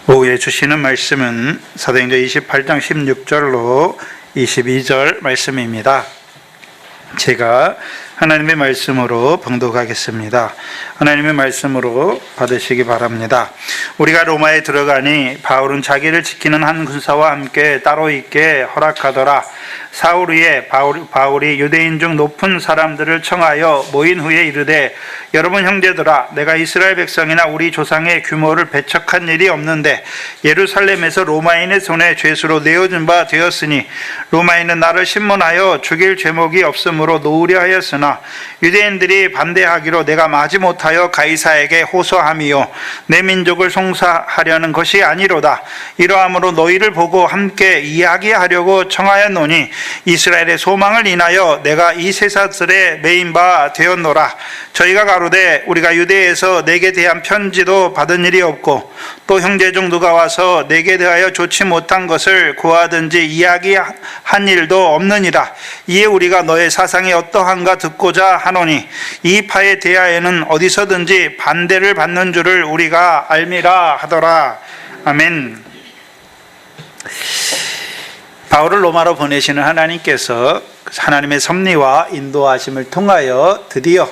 오후에 주시는 말씀은 사도행전 28장 16절로 22절 말씀입니다. 제가 하나님의 말씀으로 봉독하겠습니다. 하나님의 말씀으로 받으시기 바랍니다. 우리가 로마에 들어가니 바울은 자기를 지키는 한 군사와 함께 따로 있게 허락하더라. 사울 위에 바울이 유대인 중 높은 사람들을 청하여 모인 후에 이르되, 여러분 형제들아, 내가 이스라엘 백성이나 우리 조상의 규모를 배척한 일이 없는데 예루살렘에서 로마인의 손에 죄수로 내어준 바 되었으니 로마인은 나를 신문하여 죽일 죄목이 없으므로 놓으려 하였으나 유대인들이 반대하기로 내가 마지못하여 가이사에게 호소함이요 내 민족을 송사하려는 것이 아니로다. 이러함으로 너희를 보고 함께 이야기하려고 청하였노니 이스라엘의 소망을 인하여 내가 이 쇠사슬에 매인 바 되었노라. 저희가 가로되 우리가 유대에서 내게 대한 편지도 받은 일이 없고 또 형제 중 누가 와서 내게 대하여 좋지 못한 것을 고하든지 이야기한 일도 없느니라. 이에 우리가 너의 사상이 어떠한가 듣고자 하노니 이 파에 대하여는 어디서든지 반대를 받는 줄을 우리가 알미라 하더라. 아멘. 바울을 로마로 보내시는 하나님께서 하나님의 섭리와 인도하심을 통하여 드디어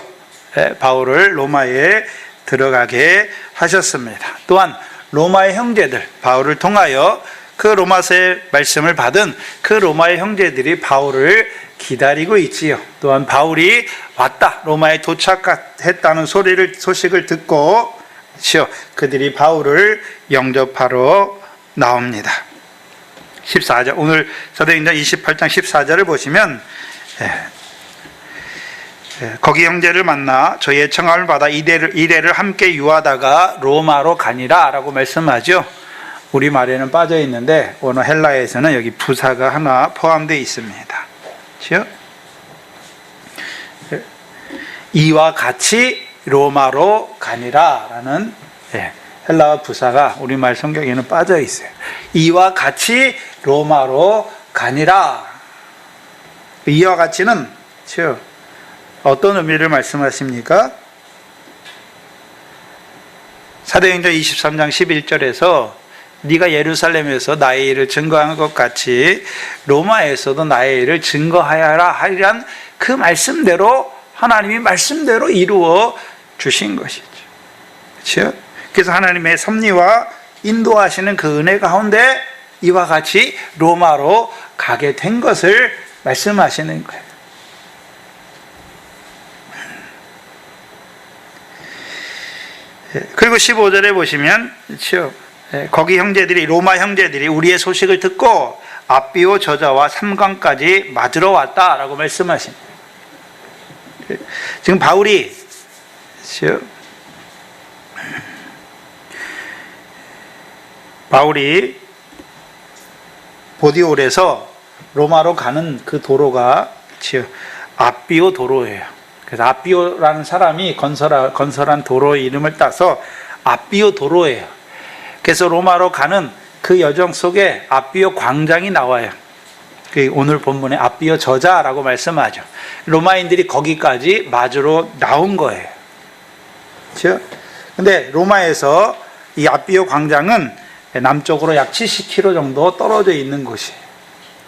바울을 로마에 들어가게 하셨습니다. 또한 로마의 형제들, 바울을 통하여 그 로마서의 말씀을 받은 그 로마의 형제들이 바울을 기다리고 있지요. 또한 바울이 왔다, 로마에 도착했다는 소식을 듣고 그들이 바울을 영접하러 나옵니다. 14절, 오늘 사도행전 28장 14절을 보시면 거기 형제를 만나 저희의 청함을 받아 이래를 함께 유하다가 로마로 가니라 라고 말씀하죠. 우리말에는 빠져 있는데 오늘 헬라에서는 여기 부사가 하나 포함되어 있습니다. 그렇죠? 이와 같이 로마로 가니라 라는 헬라어 부사가 우리말 성경에는 빠져 있어요. 이와 같이 로마로 가니라. 이와 같이는 어떤 의미를 말씀하십니까? 사도행전 23장 11절에서 네가 예루살렘에서 나의 일을 증거한 것 같이 로마에서도 나의 일을 증거하여라 하리란 그 말씀대로 하나님이 말씀대로 이루어 주신 것이죠. 그렇죠? 그래서 하나님의 섭리와 인도하시는 그 은혜 가운데 이와 같이 로마로 가게 된 것을 말씀하시는 거예요. 그리고 15절에 보시면 그렇죠? 거기 형제들이, 로마 형제들이 우리의 소식을 듣고 아비오 저자와 삼강까지 맞으러 왔다라고 말씀하십니다. 지금 바울이 보디올에서 로마로 가는 그 도로가 아비오 도로예요. 그래서 아비오라는 사람이 건설한 도로의 이름을 따서 아비오 도로예요. 그래서 로마로 가는 그 여정 속에 아비오 광장이 나와요. 오늘 본문에 아비오 저자라고 말씀하죠. 로마인들이 거기까지 맞으러 나온 거예요. 그렇죠? 근데 로마에서 이 아비오 광장은 남쪽으로 약 70km 정도 떨어져 있는 곳이에요.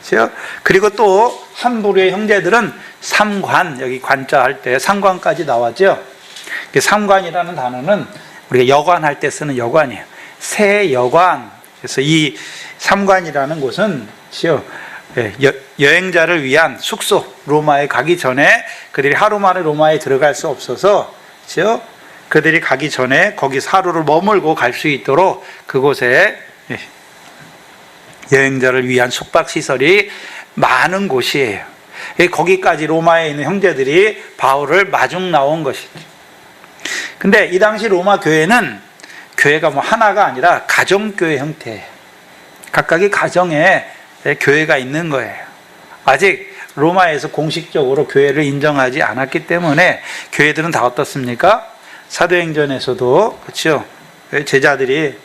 그렇죠? 그리고 또 한 부류의 형제들은 삼관, 여기 관자 할 때 삼관까지 나왔죠. 삼관이라는 단어는 우리가 여관할 때 쓰는 여관이에요. 새 여관. 그래서 이 삼관이라는 곳은 여행자를 위한 숙소, 로마에 가기 전에 그들이 하루 만에 로마에 들어갈 수 없어서 그들이 가기 전에 거기서 하루를 머물고 갈 수 있도록 그곳에 여행자를 위한 숙박시설이 많은 곳이에요. 거기까지 로마에 있는 형제들이 바울을 마중 나온 것이죠. 근데 이 당시 로마 교회는 교회가 하나가 아니라 가정교회 형태예요. 각각의 가정에 교회가 있는 거예요. 아직 로마에서 공식적으로 교회를 인정하지 않았기 때문에 교회들은 다 어떻습니까? 사도행전에서도 그렇죠. 제자들이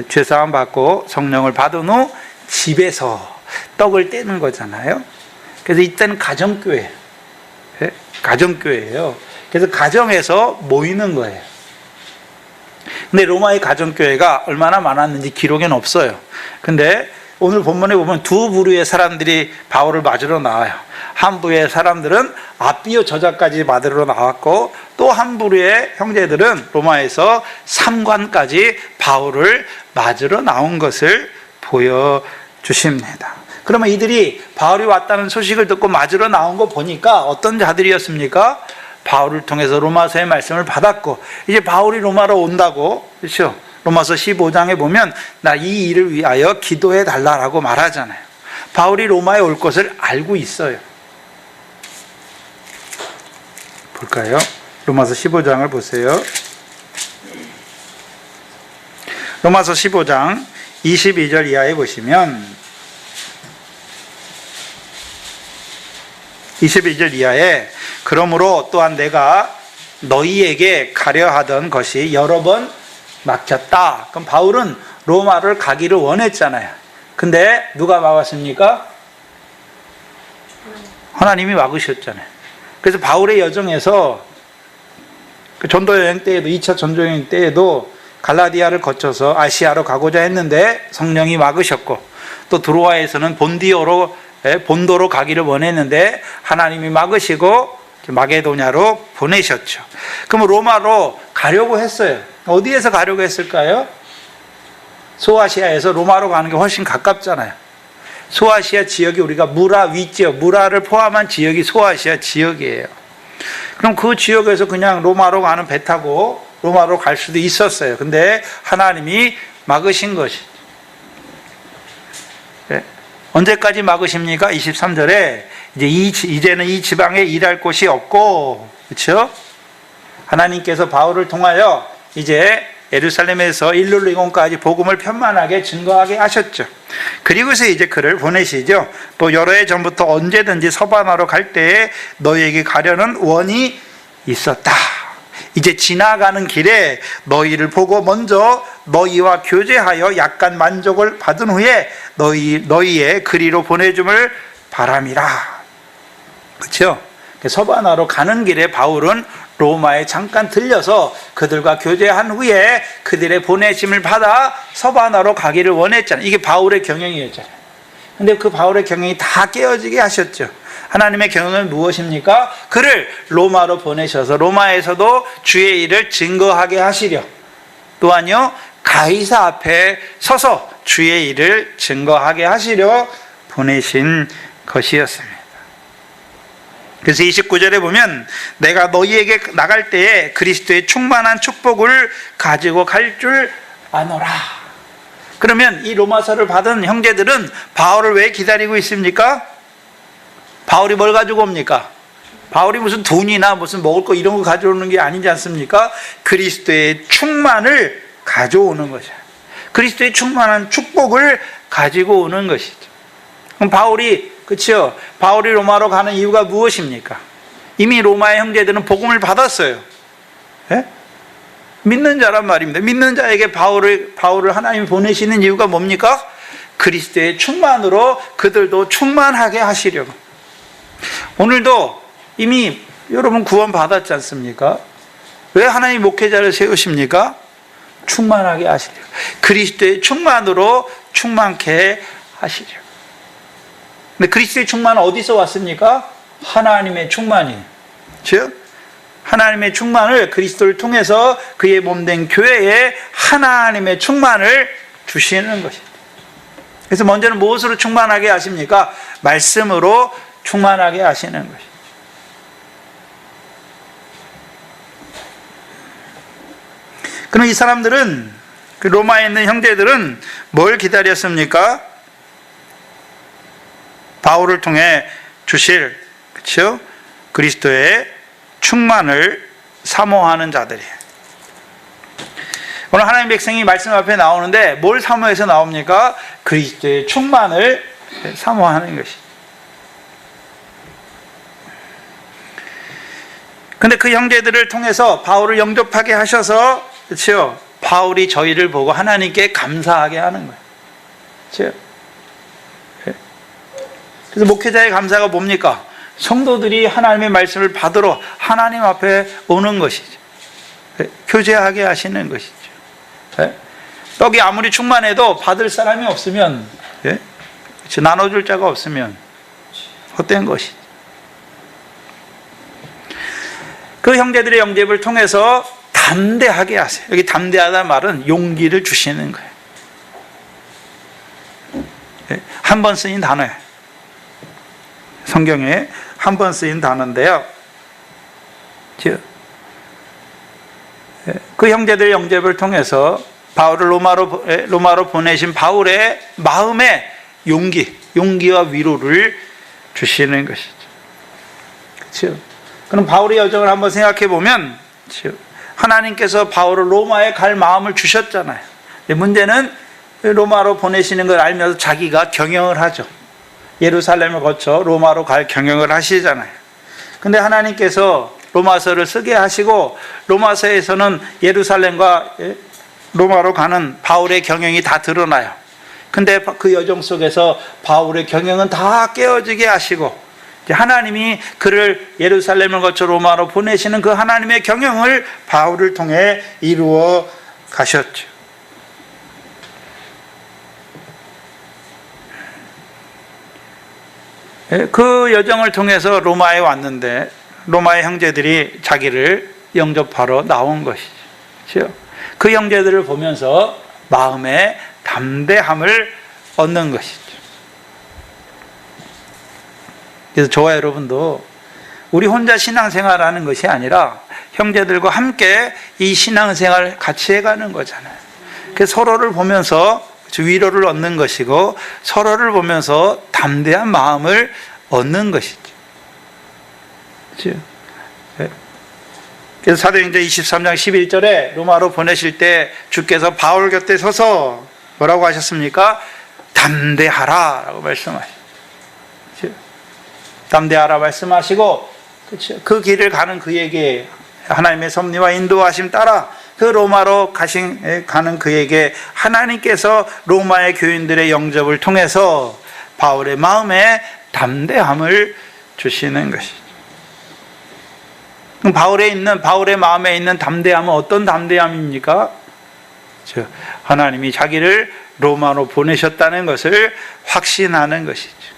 죄사함 받고 성령을 받은 후 집에서 떡을 떼는 거잖아요. 그래서 이때는 가정교회, 가정교회예요. 그래서 가정에서 모이는 거예요. 근데 로마의 가정교회가 얼마나 많았는지 기록에는 없어요. 근데 오늘 본문에 보면 두 부류의 사람들이 바울을 맞으러 나와요. 한 부류의 사람들은 아비오 저자까지 맞으러 나왔고, 또 한 부류의 형제들은 로마에서 삼관까지 바울을 맞으러 나온 것을 보여주십니다. 그러면 이들이 바울이 왔다는 소식을 듣고 맞으러 나온 거 보니까 어떤 자들이었습니까? 바울을 통해서 로마서의 말씀을 받았고, 이제 바울이 로마로 온다고, 그렇죠? 로마서 15장에 보면 나 이 일을 위하여 기도해 달라라고 말하잖아요. 바울이 로마에 올 것을 알고 있어요. 볼까요? 로마서 15장을 보세요. 로마서 15장 22절 이하에 보시면 22절 이하에 그러므로 또한 내가 너희에게 가려 하던 것이 여러 번 막혔다. 그럼 바울은 로마를 가기를 원했잖아요. 근데 누가 막았습니까? 하나님이 막으셨잖아요. 그래서 바울의 여정에서 그 전도 여행 때에도 2차 전도 여행 때에도 갈라디아를 거쳐서 아시아로 가고자 했는데 성령이 막으셨고, 또 드로아에서는 본도로 가기를 원했는데 하나님이 막으시고 마게도냐로 보내셨죠. 그럼 로마로 가려고 했어요. 어디에서 가려고 했을까요? 소아시아에서 로마로 가는 게 훨씬 가깝잖아요. 소아시아 지역이 우리가 무라 위지역, 무라를 포함한 지역이 소아시아 지역이에요. 그럼 그 지역에서 그냥 로마로 가는 배 타고 로마로 갈 수도 있었어요. 근데 하나님이 막으신 것이죠. 네. 언제까지 막으십니까? 23절에 이제는 이 지방에 일할 곳이 없고, 그렇죠? 하나님께서 바울을 통하여 이제 예루살렘에서 일룰리곤까지 복음을 편만하게 증거하게 하셨죠. 그리고서 이제 그를 보내시죠. 또 여러 해 전부터 언제든지 서바나로 갈 때에 너희에게 가려는 원이 있었다. 이제 지나가는 길에 너희를 보고 먼저 너희와 교제하여 약간 만족을 받은 후에 너희의 그리로 보내줌을 바람이라. 그렇죠? 서바나로 가는 길에 바울은 로마에 잠깐 들려서 그들과 교제한 후에 그들의 보내심을 받아 서바나로 가기를 원했잖아요. 이게 바울의 경영이었잖아요. 근데 그 바울의 경영이 다 깨어지게 하셨죠. 하나님의 경영은 무엇입니까? 그를 로마로 보내셔서 로마에서도 주의 일을 증거하게 하시려, 또한요 가이사 앞에 서서 주의 일을 증거하게 하시려 보내신 것이었습니다. 그래서 29절에 보면 내가 너희에게 나갈 때에 그리스도의 충만한 축복을 가지고 갈 줄 아노라. 그러면 이 로마서를 받은 형제들은 바울을 왜 기다리고 있습니까? 바울이 뭘 가지고 옵니까? 바울이 무슨 돈이나 무슨 먹을 거 이런 거 가져오는 게 아니지 않습니까? 그리스도의 충만을 가져오는 것이야. 그리스도의 충만한 축복을 가지고 오는 것이죠. 그럼 그렇죠? 바울이 로마로 가는 이유가 무엇입니까? 이미 로마의 형제들은 복음을 받았어요. 예? 믿는 자란 말입니다. 믿는 자에게 바울을 하나님이 보내시는 이유가 뭡니까? 그리스도의 충만으로 그들도 충만하게 하시려고. 오늘도 이미 여러분 구원 받았지 않습니까? 왜 하나님 목회자를 세우십니까? 충만하게 하시려고. 그리스도의 충만으로 충만케 하시려고. 근데 그리스도의 충만은 어디서 왔습니까? 하나님의 충만이에요. 즉 하나님의 충만을 그리스도를 통해서 그의 몸된 교회에 하나님의 충만을 주시는 것입니다. 그래서 먼저는 무엇으로 충만하게 하십니까? 말씀으로 충만하게 하시는 것입니다. 그럼 이 사람들은, 그 로마에 있는 형제들은 뭘 기다렸습니까? 바울을 통해 주실, 그렇죠? 그리스도의 충만을 사모하는 자들이에요. 오늘 하나님 백성이 말씀 앞에 나오는데 뭘 사모해서 나옵니까? 그리스도의 충만을 사모하는 것이. 근데 그 형제들을 통해서 바울을 영접하게 하셔서, 그렇죠? 바울이 저희를 보고 하나님께 감사하게 하는 거예요. 그렇죠? 그래서 목회자의 감사가 뭡니까? 성도들이 하나님의 말씀을 받으러 하나님 앞에 오는 것이죠. 교제하게 하시는 것이죠. 예? 떡이 아무리 충만해도 받을 사람이 없으면, 예? 나눠줄 자가 없으면 헛된 것이지. 그 형제들의 영접을 통해서 담대하게 하세요. 여기 담대하다는 말은 용기를 주시는 거예요. 예? 한 번 쓰인 단어예요. 성경에 한 번 쓰인 단어인데요. 그 형제들의 영접을 통해서 바울을 로마로 보내신 바울의 마음에 용기와 위로를 주시는 것이죠. 그렇죠? 그럼 바울의 여정을 한번 생각해 보면, 그렇죠? 하나님께서 바울을 로마에 갈 마음을 주셨잖아요. 문제는 로마로 보내시는 걸 알면서 자기가 경영을 하죠. 예루살렘을 거쳐 로마로 갈 경영을 하시잖아요. 근데 하나님께서 로마서를 쓰게 하시고 로마서에서는 예루살렘과 로마로 가는 바울의 경영이 다 드러나요. 근데 그 여정 속에서 바울의 경영은 다 깨어지게 하시고 하나님이 그를 예루살렘을 거쳐 로마로 보내시는 그 하나님의 경영을 바울을 통해 이루어 가셨죠. 그 여정을 통해서 로마에 왔는데 로마의 형제들이 자기를 영접하러 나온 것이죠. 그 형제들을 보면서 마음의 담대함을 얻는 것이죠. 그래서 저와 여러분도 우리 혼자 신앙생활하는 것이 아니라 형제들과 함께 이 신앙생활을 같이 해가는 거잖아요. 그래서 서로를 보면서 위로를 얻는 것이고 서로를 보면서 담대한 마음을 얻는 것이죠. 그렇죠? 그래서 사도행전 23장 11절에 로마로 보내실 때 주께서 바울 곁에 서서 뭐라고 하셨습니까? 담대하라 라고 말씀하시죠. 담대하라 말씀하시고, 그렇죠? 그 길을 가는 그에게 하나님의 섭리와 인도하심 따라 그 로마로 가는 그에게 하나님께서 로마의 교인들의 영접을 통해서 바울의 마음에 담대함을 주시는 것이죠. 그럼 바울의 마음에 있는 담대함은 어떤 담대함입니까? 하나님이 자기를 로마로 보내셨다는 것을 확신하는 것이죠.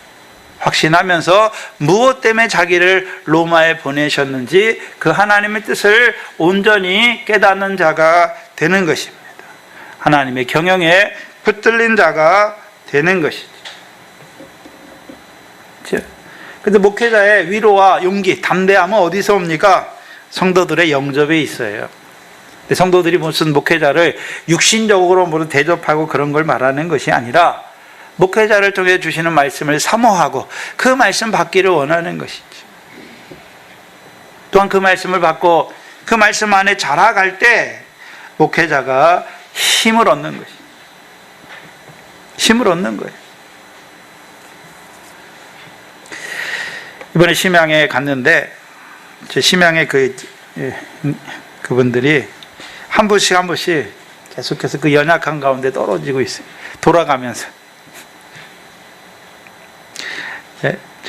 확신하면서 무엇 때문에 자기를 로마에 보내셨는지 그 하나님의 뜻을 온전히 깨닫는 자가 되는 것입니다. 하나님의 경영에 붙들린 자가 되는 것이죠. 그런데 목회자의 위로와 용기, 담대함은 어디서 옵니까? 성도들의 영접에 있어요. 성도들이 무슨 목회자를 육신적으로 모두 대접하고 그런 걸 말하는 것이 아니라 목회자를 통해 주시는 말씀을 사모하고 그 말씀 받기를 원하는 것이죠. 또한 그 말씀을 받고 그 말씀 안에 자라갈 때 목회자가 힘을 얻는 것이죠. 힘을 얻는 거예요. 이번에 심양에 갔는데 제 심양에 그분들이 한 분씩 계속해서 그 연약한 가운데 떨어지고 있어요. 돌아가면서.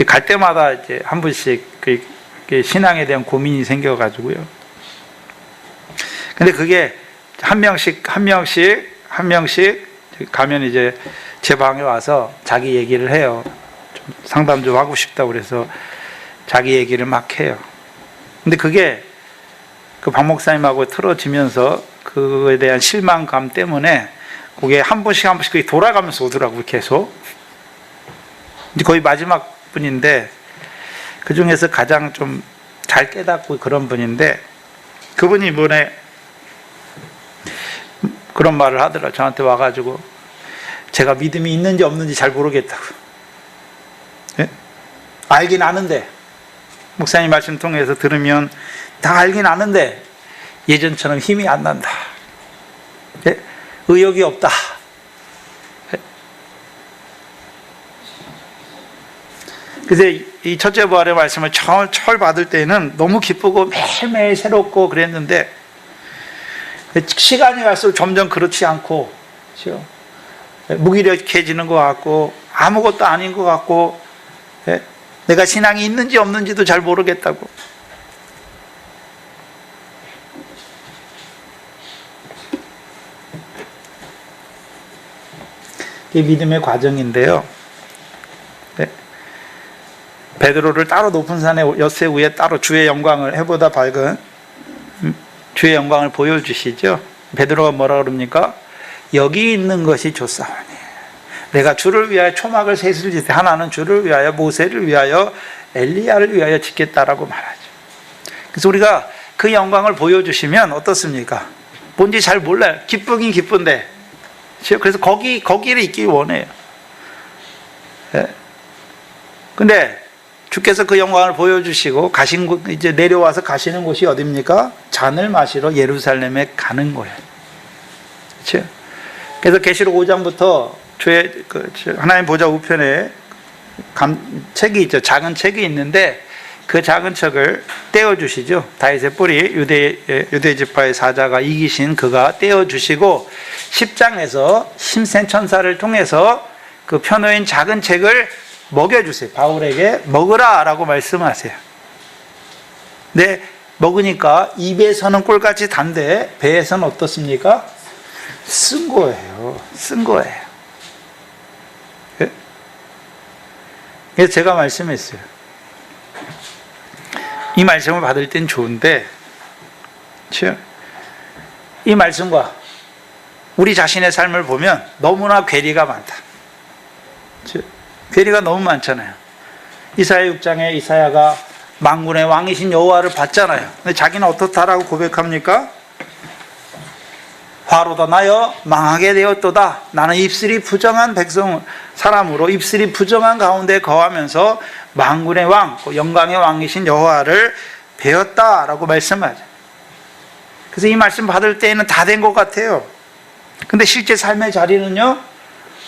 갈 때마다 이제 한 분씩 그 신앙에 대한 고민이 생겨가지고요. 근데 그게 한 명씩 가면 이제 제 방에 와서 자기 얘기를 해요. 좀 상담 좀 하고 싶다고 그래서 자기 얘기를 막 해요. 근데 그게 그 박 목사님하고 틀어지면서 그거에 대한 실망감 때문에 그게 한 번씩 돌아가면서 오더라고요, 계속. 이제 거의 마지막 분인데 그 중에서 가장 좀 잘 깨닫고 그런 분인데 그분이 이번에 그런 말을 하더라. 저한테 와가지고 제가 믿음이 있는지 없는지 잘 모르겠다고. 예? 알긴 아는데 목사님 말씀 통해서 들으면 다 알긴 아는데 예전처럼 힘이 안 난다. 예? 의욕이 없다. 그래서 이 첫째 부활의 말씀을 처음 받을 때는 너무 기쁘고 매일매일 새롭고 그랬는데 시간이 갈수록 점점 그렇지 않고 그렇죠? 무기력해지는 것 같고 아무것도 아닌 것 같고 내가 신앙이 있는지 없는지도 잘 모르겠다고. 이게 믿음의 과정인데요. 네. 베드로를 따로 높은 산에 엿새 위에 따로 주의 영광을 해보다 밝은 주의 영광을 보여주시죠. 베드로가 뭐라 그럽니까? 여기 있는 것이 좋사오니 내가 주를 위하여 초막을 셋을 짓되 하나는 주를 위하여 모세를 위하여 엘리야를 위하여 짓겠다라고 말하죠. 그래서 우리가 그 영광을 보여주시면 어떻습니까? 뭔지 잘 몰라요. 기쁘긴 기쁜데 그래서 거기를 있기 원해요. 근데 주께서 그 영광을 보여주시고 이제 내려와서 가시는 곳이 어디입니까? 잔을 마시러 예루살렘에 가는 거예요. 그렇죠? 그래서 계시록 5장부터 하나님 보좌 우편에 책이 있죠. 작은 책이 있는데 그 작은 책을 떼어주시죠. 다윗의 뿌리 유대 지파의 사자가 이기신 그가 떼어주시고 10장에서 힘센 천사를 통해서 그 편호인 작은 책을 먹여주세요. 바울에게 먹으라 라고 말씀하세요. 근데 먹으니까 입에서는 꿀같이 단데 배에서는 어떻습니까? 쓴 거예요. 쓴 거예요. 그래서 제가 말씀했어요. 이 말씀을 받을 땐 좋은데 이 말씀과 우리 자신의 삶을 보면 너무나 괴리가 많다. 괴리가 너무 많잖아요. 이사야 6장에 이사야가 만군의 왕이신 여호와를 봤잖아요. 근데 자기는 어떻다라고 고백합니까? 화로다 나여 망하게 되었도다. 나는 입술이 부정한 사람으로 입술이 부정한 가운데 거하면서 만군의 왕, 영광의 왕이신 여호와를 배웠다라고 말씀하죠. 그래서 이 말씀 받을 때에는 다 된 것 같아요. 근데 실제 삶의 자리는요,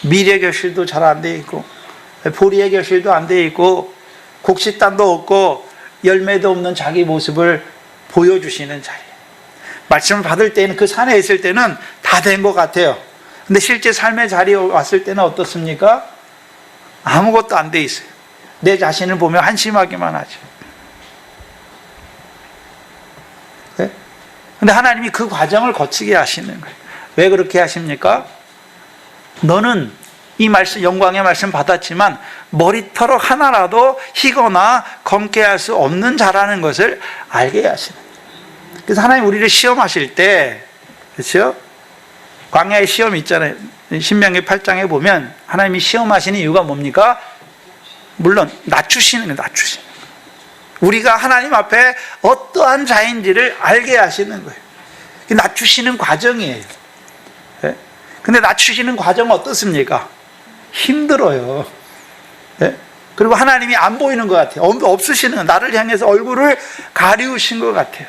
미래 결실도 잘 안 돼 있고, 보리의 결실도 안 돼 있고, 곡식단도 없고, 열매도 없는 자기 모습을 보여주시는 자리예요. 말씀을 받을 때는 그 산에 있을 때는 다 된 것 같아요. 근데 실제 삶의 자리에 왔을 때는 어떻습니까? 아무것도 안 돼 있어요. 내 자신을 보며 한심하기만 하죠. 네? 근데 하나님이 그 과정을 거치게 하시는 거예요. 왜 그렇게 하십니까? 너는 이 말씀, 영광의 말씀 받았지만 머리털 하나라도 희거나 검게 할 수 없는 자라는 것을 알게 하시는 거예요. 그래서 하나님 우리를 시험하실 때, 그렇죠? 광야의 시험 있잖아요. 신명기 8장에 보면 하나님이 시험하시는 이유가 뭡니까? 물론 낮추시는 거예요. 낮추시는 거예요. 우리가 하나님 앞에 어떠한 자인지를 알게 하시는 거예요. 낮추시는 과정이에요. 네? 근데 낮추시는 과정은 어떻습니까? 힘들어요. 네? 그리고 하나님이 안 보이는 것 같아요. 없으시는 거예요. 나를 향해서 얼굴을 가리우신 것 같아요.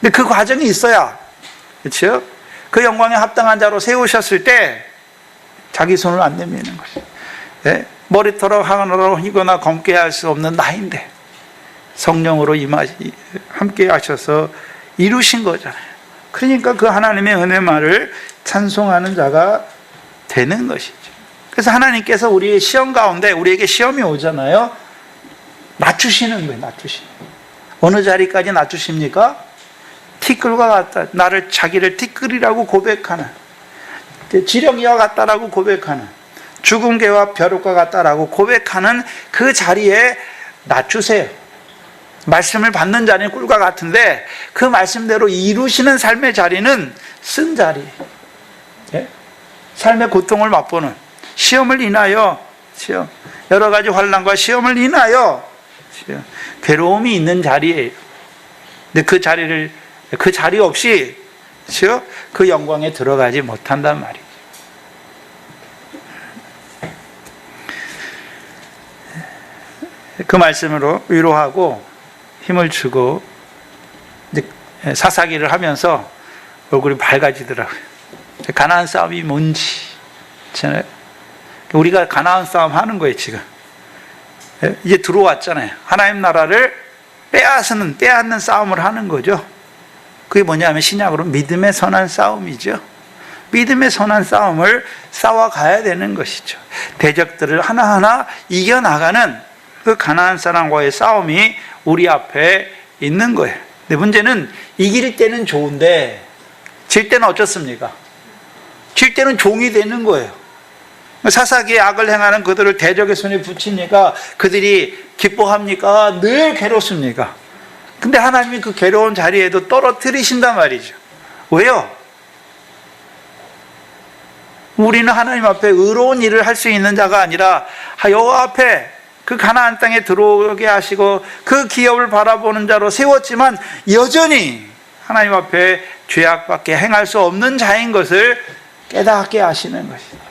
근데 그 과정이 있어야, 그렇죠? 그 영광에 합당한 자로 세우셨을 때 자기 손을 안 내미는 것이죠. 네? 머리털 하나로 희거나 검게 할 수 없는 나인데 성령으로 함께 하셔서 이루신 거잖아요. 그러니까 그 하나님의 은혜 말을 찬송하는 자가 되는 것이죠. 그래서 하나님께서 우리의 시험 가운데 우리에게 시험이 오잖아요. 낮추시는 거예요. 낮추시는 거예요. 어느 자리까지 낮추십니까? 티끌과 같다. 자기를 티끌이라고 고백하는, 지렁이와 같다라고 고백하는, 죽은 개와 벼룩과 같다라고 고백하는 그 자리에 낮추세요. 말씀을 받는 자리는 꿀과 같은데 그 말씀대로 이루시는 삶의 자리는 쓴 자리. 예? 삶의 고통을 맛보는, 시험을 인하여, 여러 가지 환난과 시험을 인하여 괴로움이 있는 자리예요. 근데 그 자리 없이 그 영광에 들어가지 못한단 말이에요. 그 말씀으로 위로하고 힘을 주고 사사기를 하면서 얼굴이 밝아지더라고요. 가나안 싸움이 뭔지. 우리가 가나안 싸움 하는 거예요, 지금. 이제 들어왔잖아요. 하나님 나라를 빼앗는 싸움을 하는 거죠. 그게 뭐냐면 신약으로 믿음의 선한 싸움이죠. 믿음의 선한 싸움을 싸워가야 되는 것이죠. 대적들을 하나하나 이겨나가는 그 가나안 사람과의 싸움이 우리 앞에 있는 거예요. 근데 문제는 이길 때는 좋은데 질 때는 어떻습니까? 질 때는 종이 되는 거예요. 사사기에 악을 행하는 그들을 대적의 손에 붙이니까 그들이 기뻐합니까? 늘 괴롭습니까? 근데 하나님이 그 괴로운 자리에도 떨어뜨리신단 말이죠. 왜요? 우리는 하나님 앞에 의로운 일을 할 수 있는 자가 아니라 여호와 앞에 그 가나안 땅에 들어오게 하시고 그 기업을 바라보는 자로 세웠지만 여전히 하나님 앞에 죄악밖에 행할 수 없는 자인 것을 깨닫게 하시는 것이다.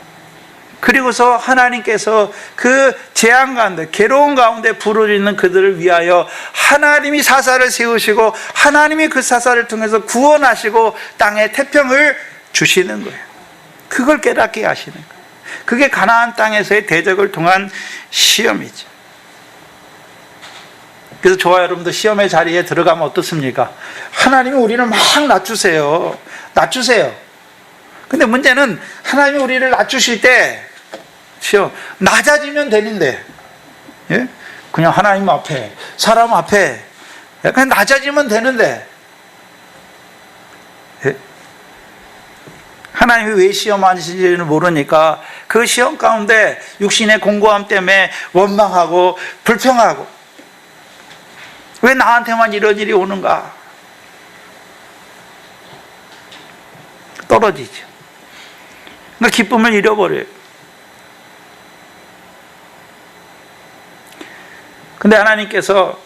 그리고서 하나님께서 그 재앙 가운데, 괴로운 가운데 부르짖는 그들을 위하여 하나님이 사사를 세우시고 하나님이 그 사사를 통해서 구원하시고 땅에 태평을 주시는 거예요. 그걸 깨닫게 하시는 거예요. 그게 가나안 땅에서의 대적을 통한 시험이죠. 그래서 저와 여러분도 시험의 자리에 들어가면 어떻습니까? 하나님이 우리를 막 낮추세요. 낮추세요. 근데 문제는 하나님이 우리를 낮추실 때 낮아지면 되는데, 예? 그냥 하나님 앞에, 사람 앞에 그냥 낮아지면 되는데, 예? 하나님이 왜 시험하시는지를 모르니까 그 시험 가운데 육신의 공고함 때문에 원망하고 불평하고, 왜 나한테만 이런 일이 오는가? 떨어지죠. 그러니까 기쁨을 잃어버려요. 근데 하나님께서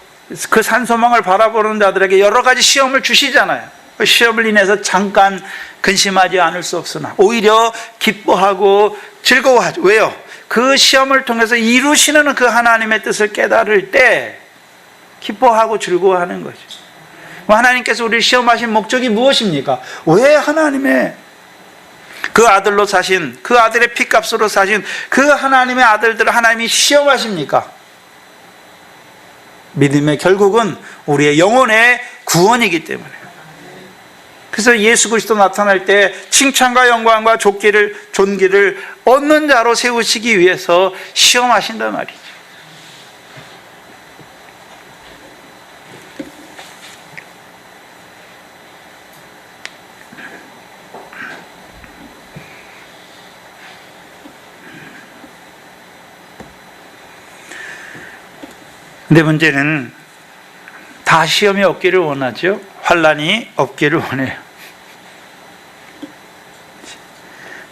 그 산소망을 바라보는 자들에게 여러 가지 시험을 주시잖아요. 그 시험을 인해서 잠깐 근심하지 않을 수 없으나 오히려 기뻐하고 즐거워하죠. 왜요? 그 시험을 통해서 이루시는 그 하나님의 뜻을 깨달을 때 기뻐하고 즐거워하는 거죠. 하나님께서 우리를 시험하신 목적이 무엇입니까? 왜 하나님의 그 아들로 사신, 그 아들의 피값으로 사신 그 하나님의 아들들을 하나님이 시험하십니까? 믿음의 결국은 우리의 영혼의 구원이기 때문에. 그래서 예수 그리스도 나타날 때 칭찬과 영광과 존귀를 얻는 자로 세우시기 위해서 시험하신단 말이죠. 근데 문제는 다 시험이 없기를 원하죠. 환난이 없기를 원해요.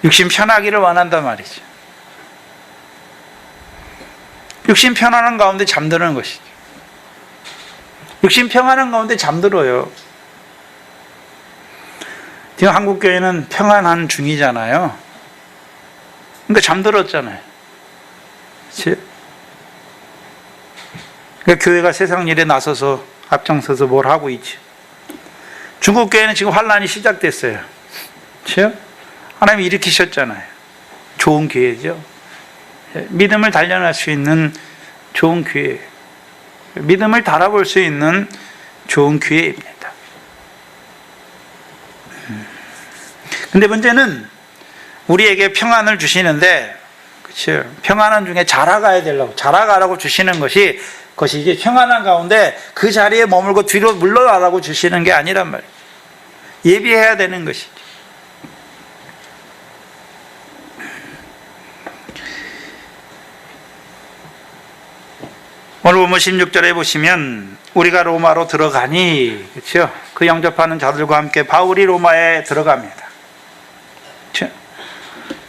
육신 편하기를 원한단 말이죠. 육신 편안한 가운데 잠드는 것이죠. 육신 평안한 가운데 잠들어요. 지금 한국교회는 평안한 중이잖아요. 그러니까 잠들었잖아요. 그렇지? 그러니까 교회가 세상 일에 나서서 앞장서서 뭘 하고 있지. 중국 교회는 지금 환란이 시작됐어요. 그렇죠? 하나님이 일으키셨잖아요. 좋은 교회죠. 믿음을 단련할 수 있는 좋은 교회, 믿음을 달아볼 수 있는 좋은 교회입니다. 근데 문제는 우리에게 평안을 주시는데, 그렇죠? 평안한 중에 자라가라고 주시는 것이 이제 평안한 가운데 그 자리에 머물고 뒤로 물러가라고 주시는 게 아니란 말이에요. 예비해야 되는 것이죠. 오늘 본문 16절에 보시면 우리가 로마로 들어가니, 그렇죠? 그 영접하는 자들과 함께 바울이 로마에 들어갑니다. 그렇죠?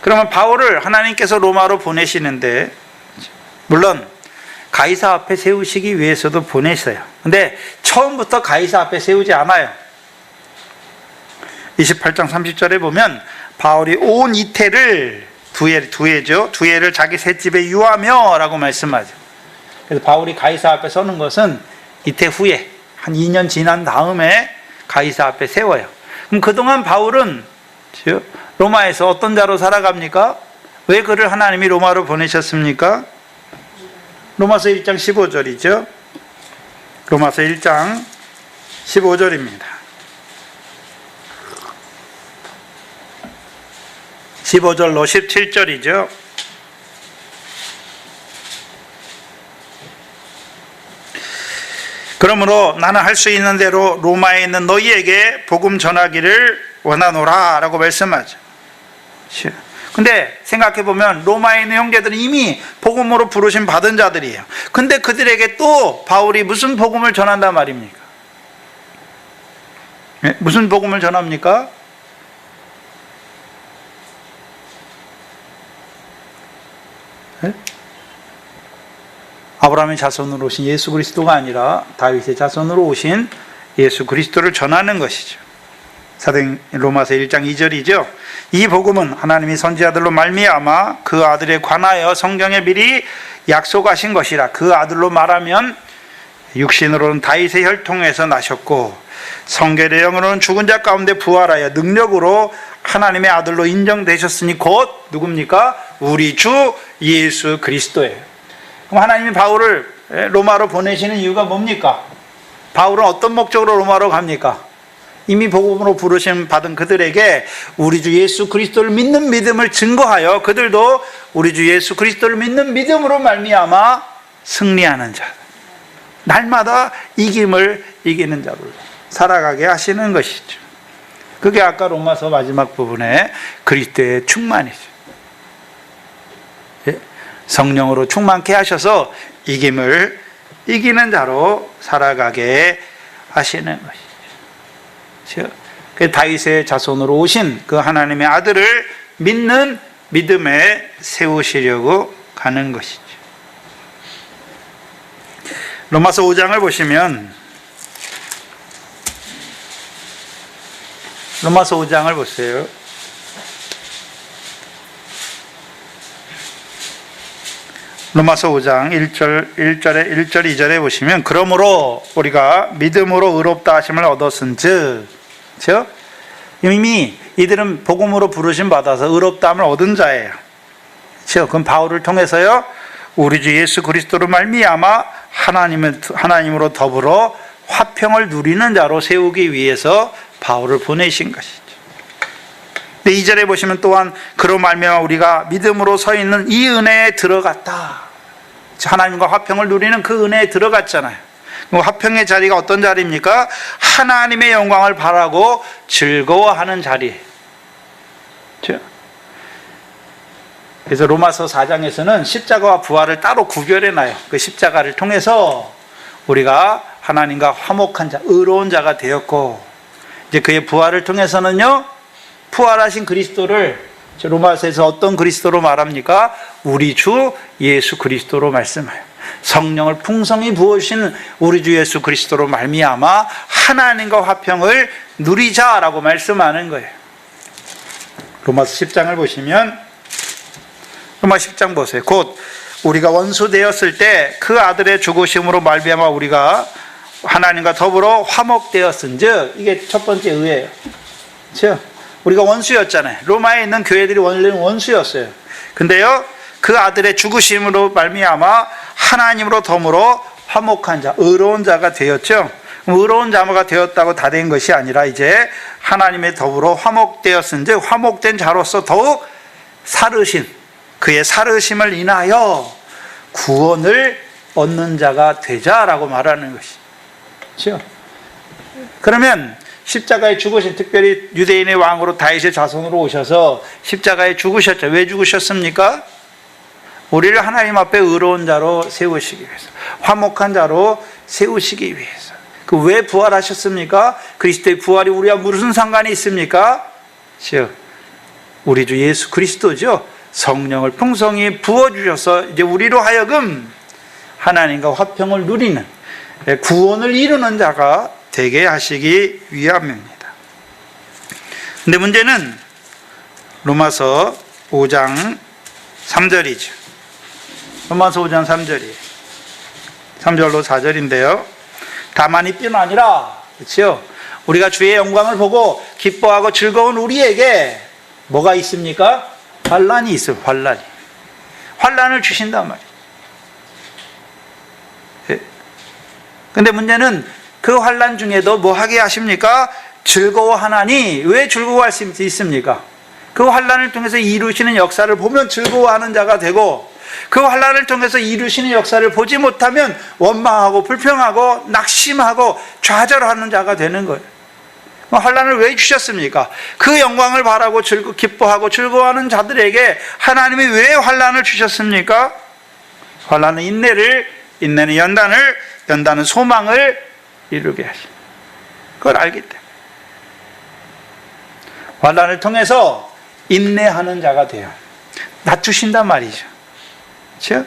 그러면 바울을 하나님께서 로마로 보내시는데, 물론 가이사 앞에 세우시기 위해서도 보내셔요. 근데 처음부터 가이사 앞에 세우지 않아요. 28장 30절에 보면 바울이 온 이태를 두 해를 자기 셋집에 유하며 라고 말씀하죠. 그래서 바울이 가이사 앞에 서는 것은 이태 후에 한 2년 지난 다음에 가이사 앞에 세워요. 그럼 그동안 바울은 로마에서 어떤 자로 살아갑니까? 왜 그를 하나님이 로마로 보내셨습니까? 로마서 1장 15절이죠. 로마서 1장 15절입니다. 15절로 17절이죠. 그러므로 나는 할 수 있는 대로 로마에 있는 너희에게 복음 전하기를 원하노라 라고 말씀하죠. 근데 생각해 보면 로마에 있는 형제들은 이미 복음으로 부르심 받은 자들이에요. 근데 그들에게 또 바울이 무슨 복음을 전한단 말입니까? 무슨 복음을 전합니까? 아브라함의 자손으로 오신 예수 그리스도가 아니라 다윗의 자손으로 오신 예수 그리스도를 전하는 것이죠. 로마서 1장 2절이죠. 이 복음은 하나님이 선지자들로 말미암아 그 아들에 관하여 성경에 미리 약속하신 것이라. 그 아들로 말하면 육신으로는 다윗의 혈통에서 나셨고 성결의 영으로는 죽은 자 가운데 부활하여 능력으로 하나님의 아들로 인정되셨으니 곧 누굽니까? 우리 주 예수 그리스도예요. 그럼 하나님이 바울을 로마로 보내시는 이유가 뭡니까? 바울은 어떤 목적으로 로마로 갑니까? 이미 복음으로 부르심 받은 그들에게 우리 주 예수 그리스도를 믿는 믿음을 증거하여 그들도 우리 주 예수 그리스도를 믿는 믿음으로 말미암아 승리하는 자, 날마다 이김을 이기는 자로 살아가게 하시는 것이죠. 그게 아까 로마서 마지막 부분에 그리스도의 충만이죠. 성령으로 충만케 하셔서 이김을 이기는 자로 살아가게 하시는 것이죠. 그 다윗의 자손으로 오신 그 하나님의 아들을 믿는 믿음에 세우시려고 가는 것이죠. 로마서 5장을 보시면 로마서 5장을 보세요. 로마서 5장 1절에 2절에 보시면 그러므로 우리가 믿음으로 의롭다 하심을 얻었은즉, 그렇죠? 이미 이들은 복음으로 부르심 받아서 의롭다함을 얻은 자예요. 그렇죠? 그럼 바울을 통해서요 우리 주 예수 그리스도로 말미암아 하나님으로 더불어 화평을 누리는 자로 세우기 위해서 바울을 보내신 것이죠. 2절에 보시면 또한 그로 말미암아 우리가 믿음으로 서 있는 이 은혜에 들어갔다. 하나님과 화평을 누리는 그 은혜에 들어갔잖아요. 화평의 자리가 어떤 자리입니까? 하나님의 영광을 바라고 즐거워하는 자리예요. 그래서 로마서 4장에서는 십자가와 부활을 따로 구별해놔요. 그 십자가를 통해서 우리가 하나님과 화목한 자, 의로운 자가 되었고, 이제 그의 부활을 통해서는요 부활하신 그리스도를 로마서에서 어떤 그리스도로 말합니까? 우리 주 예수 그리스도로 말씀해요. 성령을 풍성히 부어주신 우리 주 예수 그리스도로 말미암아 하나님과 화평을 누리자라고 말씀하는 거예요. 로마서 10장을 보시면 로마 10장 보세요. 곧 우리가 원수 되었을 때 그 아들의 죽으심으로 말미암아 우리가 하나님과 더불어 화목되었은즉, 이게 첫 번째 의예요. 그렇죠? 우리가 원수였잖아요. 로마에 있는 교회들이 원래는 원수였어요. 근데요 그 아들의 죽으심으로 말미암아 하나님으로 더불어 화목한 자, 의로운 자가 되었죠. 의로운 자가 되었다고 다 된 것이 아니라 이제 하나님의 더불어 화목되었은즉 화목된 자로서 더욱 살으신 그의 살으심을 인하여 구원을 얻는 자가 되자라고 말하는 것이죠. 그렇죠? 그러면 십자가에 죽으신, 특별히 유대인의 왕으로 다윗의 자손으로 오셔서 십자가에 죽으셨죠. 왜 죽으셨습니까? 우리를 하나님 앞에 의로운 자로 세우시기 위해서, 화목한 자로 세우시기 위해서. 그 왜 부활하셨습니까? 그리스도의 부활이 우리와 무슨 상관이 있습니까? 즉 우리 주 예수 그리스도죠. 성령을 풍성히 부어주셔서 이제 우리로 하여금 하나님과 화평을 누리는, 구원을 이루는 자가 되게 하시기 위함입니다. 근데 문제는 로마서 5장 3절이죠. 로마서 5장 3절이에요. 3절로 4절인데요. 다만 이뿐 아니라, 그렇죠? 우리가 주의 영광을 보고 기뻐하고 즐거운 우리에게 뭐가 있습니까? 환난이 있어요. 환난을 주신단 말이에요. 근데 문제는 그 환난 중에도 뭐 하게 하십니까? 즐거워하나니. 왜 즐거워할 수 있습니까? 그 환난을 통해서 이루시는 역사를 보면 즐거워하는 자가 되고, 그 환난을 통해서 이루시는 역사를 보지 못하면 원망하고 불평하고 낙심하고 좌절하는 자가 되는 거예요. 환난을 왜 주셨습니까? 그 영광을 바라고 기뻐하고 즐거워하는 자들에게 하나님이 왜 환난을 주셨습니까? 환난은 인내는 연단을, 연단은 소망을 이루게 하십니다. 그걸 알기 때문에 환난을 통해서 인내하는 자가 돼요. 낮추신단 말이죠. 그렇죠?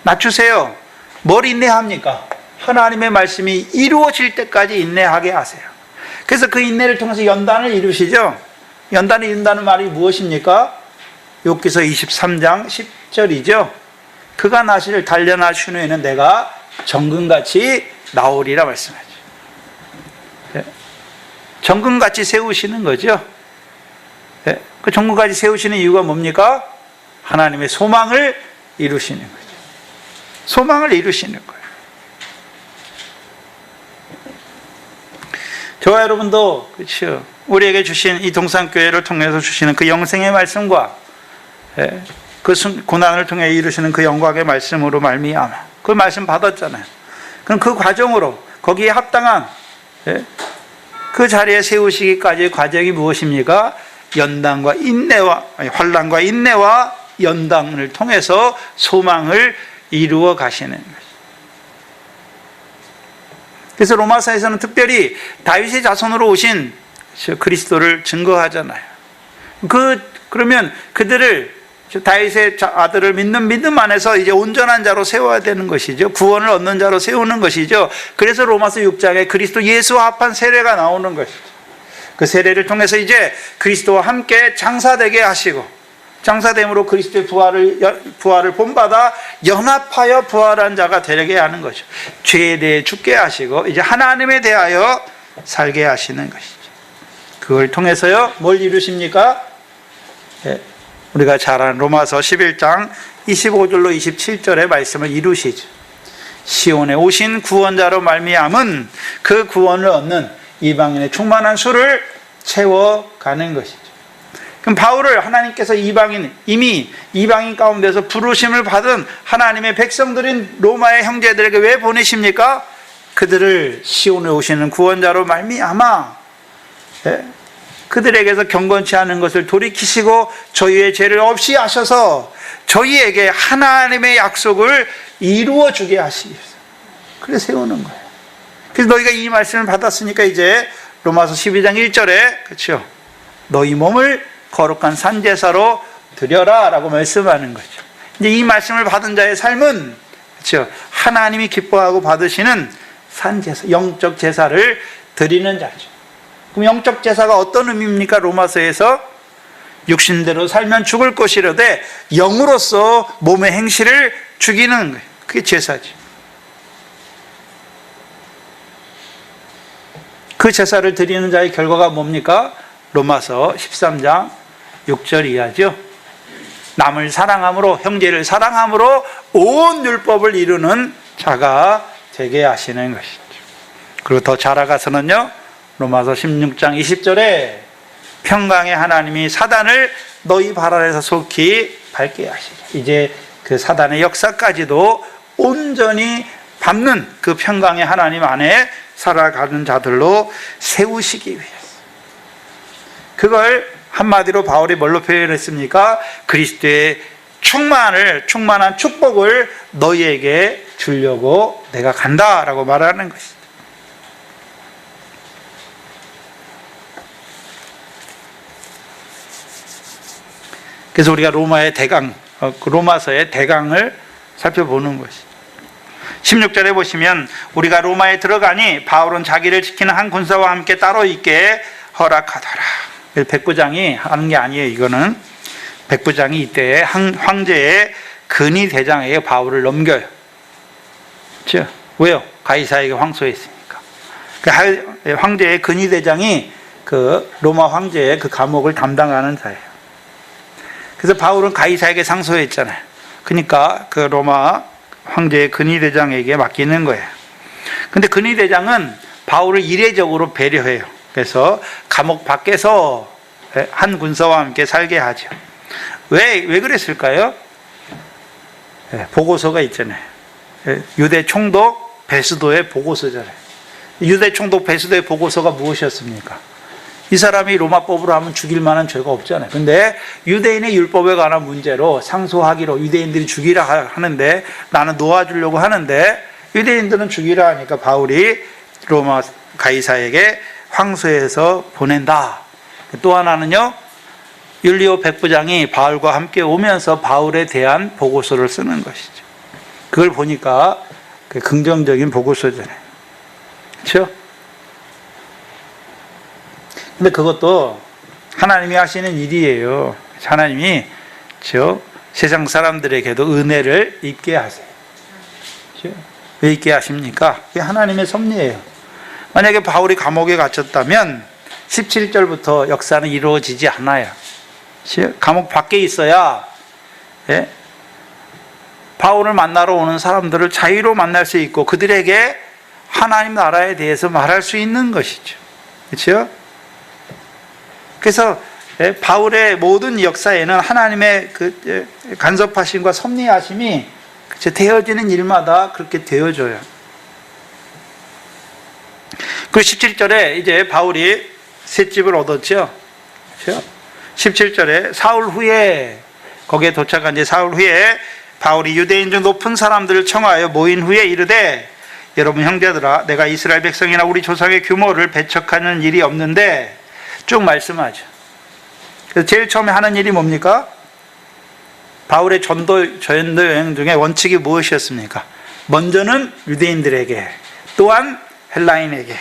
낮추세요. 뭘 인내합니까? 하나님의 말씀이 이루어질 때까지 인내하게 하세요. 그래서 그 인내를 통해서 연단을 이루시죠. 연단을 이룬다는 말이 무엇입니까? 욥기서 23장 10절이죠. 그가 나시를 단련하신 후에는 내가 정금같이 나오리라 말씀하죠. 정금같이 세우시는 거죠. 그 정금같이 세우시는 이유가 뭡니까? 하나님의 소망을 이루시는 거죠. 소망을 이루시는 거예요. 저와 여러분도 그렇죠. 우리에게 주신 이 동산교회를 통해서 주시는 그 영생의 말씀과 그 고난을 통해 이루시는 그 영광의 말씀으로 말미암아 그 말씀 받았잖아요. 그럼 그 과정으로 거기에 합당한 그 자리에 세우시기까지의 과정이 무엇입니까? 연단과 인내와 환난과 인내와 연단을 통해서 소망을 이루어 가시는 것입니다. 그래서 로마서에서는 특별히 다윗의 자손으로 오신 그리스도를 증거하잖아요. 그러면 그들을 다윗의 아들을 믿는 믿음 안에서 이제 온전한 자로 세워야 되는 것이죠. 구원을 얻는 자로 세우는 것이죠. 그래서 로마서 6장에 그리스도 예수와 합한 세례가 나오는 것이죠. 그 세례를 통해서 이제 그리스도와 함께 장사되게 하시고 장사됨으로 그리스도의 부활을 본받아 연합하여 부활한 자가 되게 하는 거죠. 죄에 대해 죽게 하시고 이제 하나님에 대하여 살게 하시는 것이죠. 그걸 통해서요 뭘 이루십니까? 우리가 잘 아는 로마서 11장 25절로 27절의 말씀을 이루시죠. 시온에 오신 구원자로 말미암은 그 구원을 얻는 이방인의 충만한 수를 채워가는 것이죠. 그럼 바울을 하나님께서 이미 이방인 가운데서 부르심을 받은 하나님의 백성들인 로마의 형제들에게 왜 보내십니까? 그들을 시온에 오시는 구원자로 말미암아 그들에게서 경건치 않은 것을 돌이키시고 저희의 죄를 없이 하셔서 저희에게 하나님의 약속을 이루어 주게 하시겠어요. 그래서 세우는 거예요. 그래서 너희가 이 말씀을 받았으니까 이제 로마서 12장 1절에 그렇죠. 너희 몸을 거룩한 산제사로 드려라 라고 말씀하는 거죠. 이제 이 말씀을 받은 자의 삶은 그렇죠. 하나님이 기뻐하고 받으시는 산제사, 영적 제사를 드리는 자죠. 그럼 영적 제사가 어떤 의미입니까? 로마서에서 육신대로 살면 죽을 것이로되 영으로서 몸의 행실을 죽이는 거예요. 그게 제사죠. 그 제사를 드리는 자의 결과가 뭡니까? 로마서 13장 6절 이하죠. 남을 사랑함으로 형제를 사랑함으로 온 율법을 이루는 자가 되게 하시는 것이죠. 그리고 더 자라가서는요. 로마서 16장 20절에 평강의 하나님이 사단을 너희 발 아래에서 속히 밟게 하시죠. 이제 그 사단의 역사까지도 온전히 밟는 그 평강의 하나님 안에 살아가는 자들로 세우시기 위해서. 그걸 한마디로 바울이 뭘로 표현했습니까? 그리스도의 충만한 축복을 너희에게 주려고 내가 간다라고 말하는 것이죠. 그래서 우리가 로마서의 대강을 살펴보는 것이죠. 16절에 보시면 우리가 로마에 들어가니 바울은 자기를 지키는 한 군사와 함께 따로 있게 허락하더라. 백부장이 하는 게 아니에요. 이거는 백부장이 이때 황제의 근위대장에게 바울을 넘겨요. 그렇죠? 왜요? 가이사에게 황소했으니까. 황제의 근위대장이 그 로마 황제의 그 감옥을 담당하는 자예요. 그래서 바울은 가이사에게 상소했잖아요. 그러니까 그 로마 황제의 근위대장에게 맡기는 거예요. 근데 근위대장은 바울을 이례적으로 배려해요. 그래서 감옥 밖에서 한 군사와 함께 살게 하죠. 왜 그랬을까요? 보고서가 있잖아요. 유대 총독 베스도의 보고서잖아요. 유대 총독 베스도의 보고서가 무엇이었습니까? 이 사람이 로마법으로 하면 죽일 만한 죄가 없잖아요. 근데 유대인의 율법에 관한 문제로 상소하기로 유대인들이 죽이라 하는데 나는 놓아주려고 하는데 유대인들은 죽이라 하니까 바울이 로마 가이사에게 황소해서 보낸다. 또 하나는요, 율리오 백부장이 바울과 함께 오면서 바울에 대한 보고서를 쓰는 것이죠. 그걸 보니까 긍정적인 보고서잖아요. 그렇죠? 근데 그것도 하나님이 하시는 일이에요. 하나님이 세상 사람들에게도 은혜를 입게 하세요. 그렇죠? 왜 입게 하십니까? 그게 하나님의 섭리예요. 만약에 바울이 감옥에 갇혔다면 17절부터 역사는 이루어지지 않아요. 감옥 밖에 있어야 바울을 만나러 오는 사람들을 자유로 만날 수 있고 그들에게 하나님 나라에 대해서 말할 수 있는 것이죠. 그렇죠? 그래서 바울의 모든 역사에는 하나님의 그 간섭하심과 섭리하심이 되어지는 일마다 그렇게 되어져요. 그 17절에 이제 바울이 셋집을 얻었죠. 그렇죠? 17절에 사울 후에 거기에 도착한 지 사울 후에 바울이 유대인 중 높은 사람들을 청하여 모인 후에 이르되 여러분 형제들아 내가 이스라엘 백성이나 우리 조상의 규모를 배척하는 일이 없는데 쭉 말씀하죠. 그래서 제일 처음에 하는 일이 뭡니까? 바울의 전도 여행 중에 원칙이 무엇이었습니까? 먼저는 유대인들에게 또한 헬라인에게.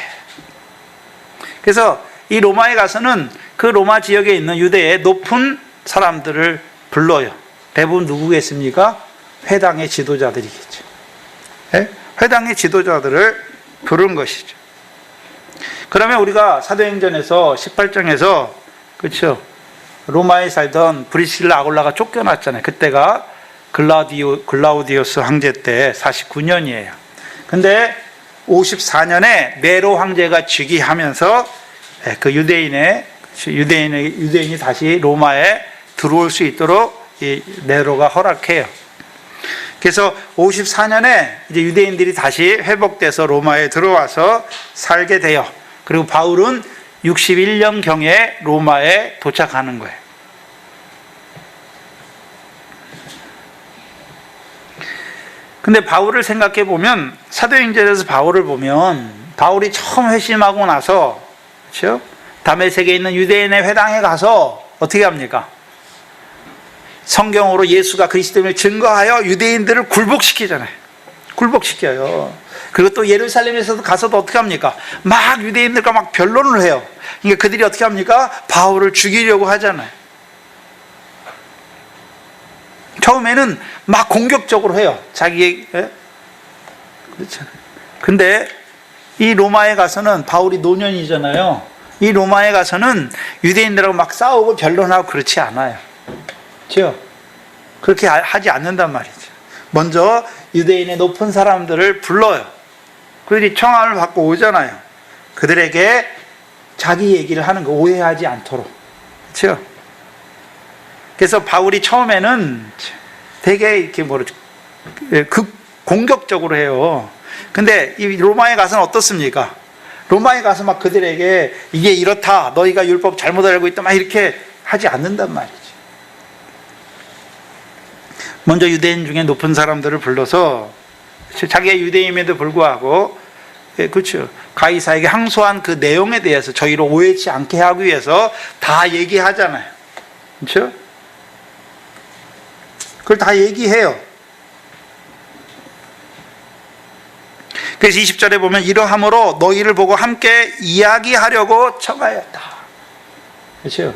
그래서 이 로마에 가서는 그 로마 지역에 있는 유대의 높은 사람들을 불러요. 대부분 누구겠습니까? 회당의 지도자들이겠죠. 회당의 지도자들을 부른 것이죠. 그러면 우리가 사도행전에서 18장에서 그렇죠? 로마에 살던 브리실라 아굴라가 쫓겨났잖아요. 그때가 글라우디오스 황제 때 49년이에요. 근데 54년에 네로 황제가 즉위하면서 그 유대인이 다시 로마에 들어올 수 있도록 이 네로가 허락해요. 그래서 54년에 이제 유대인들이 다시 회복돼서 로마에 들어와서 살게 돼요. 그리고 바울은 61년경에 로마에 도착하는 거예요. 근데 바울을 생각해 보면 사도행전에서 바울을 보면 바울이 처음 회심하고 나서 그렇죠? 다메섹에 있는 유대인의 회당에 가서 어떻게 합니까? 성경으로 예수가 그리스도임을 증거하여 유대인들을 굴복시키잖아요. 굴복시켜요. 그리고 또 예루살렘에서도 가서도 어떻게 합니까? 막 유대인들과 막 변론을 해요. 그러니까 그들이 어떻게 합니까? 바울을 죽이려고 하잖아요. 처음에는 막 공격적으로 해요. 그렇죠. 근데 이 로마에 가서는 바울이 노년이잖아요. 이 로마에 가서는 유대인들하고 막 싸우고 변론하고 그렇지 않아요. 그렇죠? 그렇게 하지 않는단 말이죠. 먼저 유대인의 높은 사람들을 불러요. 그들이 청함을 받고 오잖아요. 그들에게 자기 얘기를 하는 거 오해하지 않도록. 그렇죠? 그래서 바울이 처음에는 되게 이렇게 공격적으로 해요. 근데 이 로마에 가서는 어떻습니까? 로마에 가서 막 그들에게 이게 이렇다, 너희가 율법 잘못 알고 있다, 막 이렇게 하지 않는단 말이죠. 먼저 유대인 중에 높은 사람들을 불러서 자기가 유대인임에도 불구하고 그렇죠. 가이사에게 항소한 그 내용에 대해서 저희를 오해치 않게 하기 위해서 다 얘기하잖아요. 그렇죠? 그걸 다 얘기해요. 그래서 20절에 보면 이러함으로 너희를 보고 함께 이야기하려고 청하였다. 그렇죠?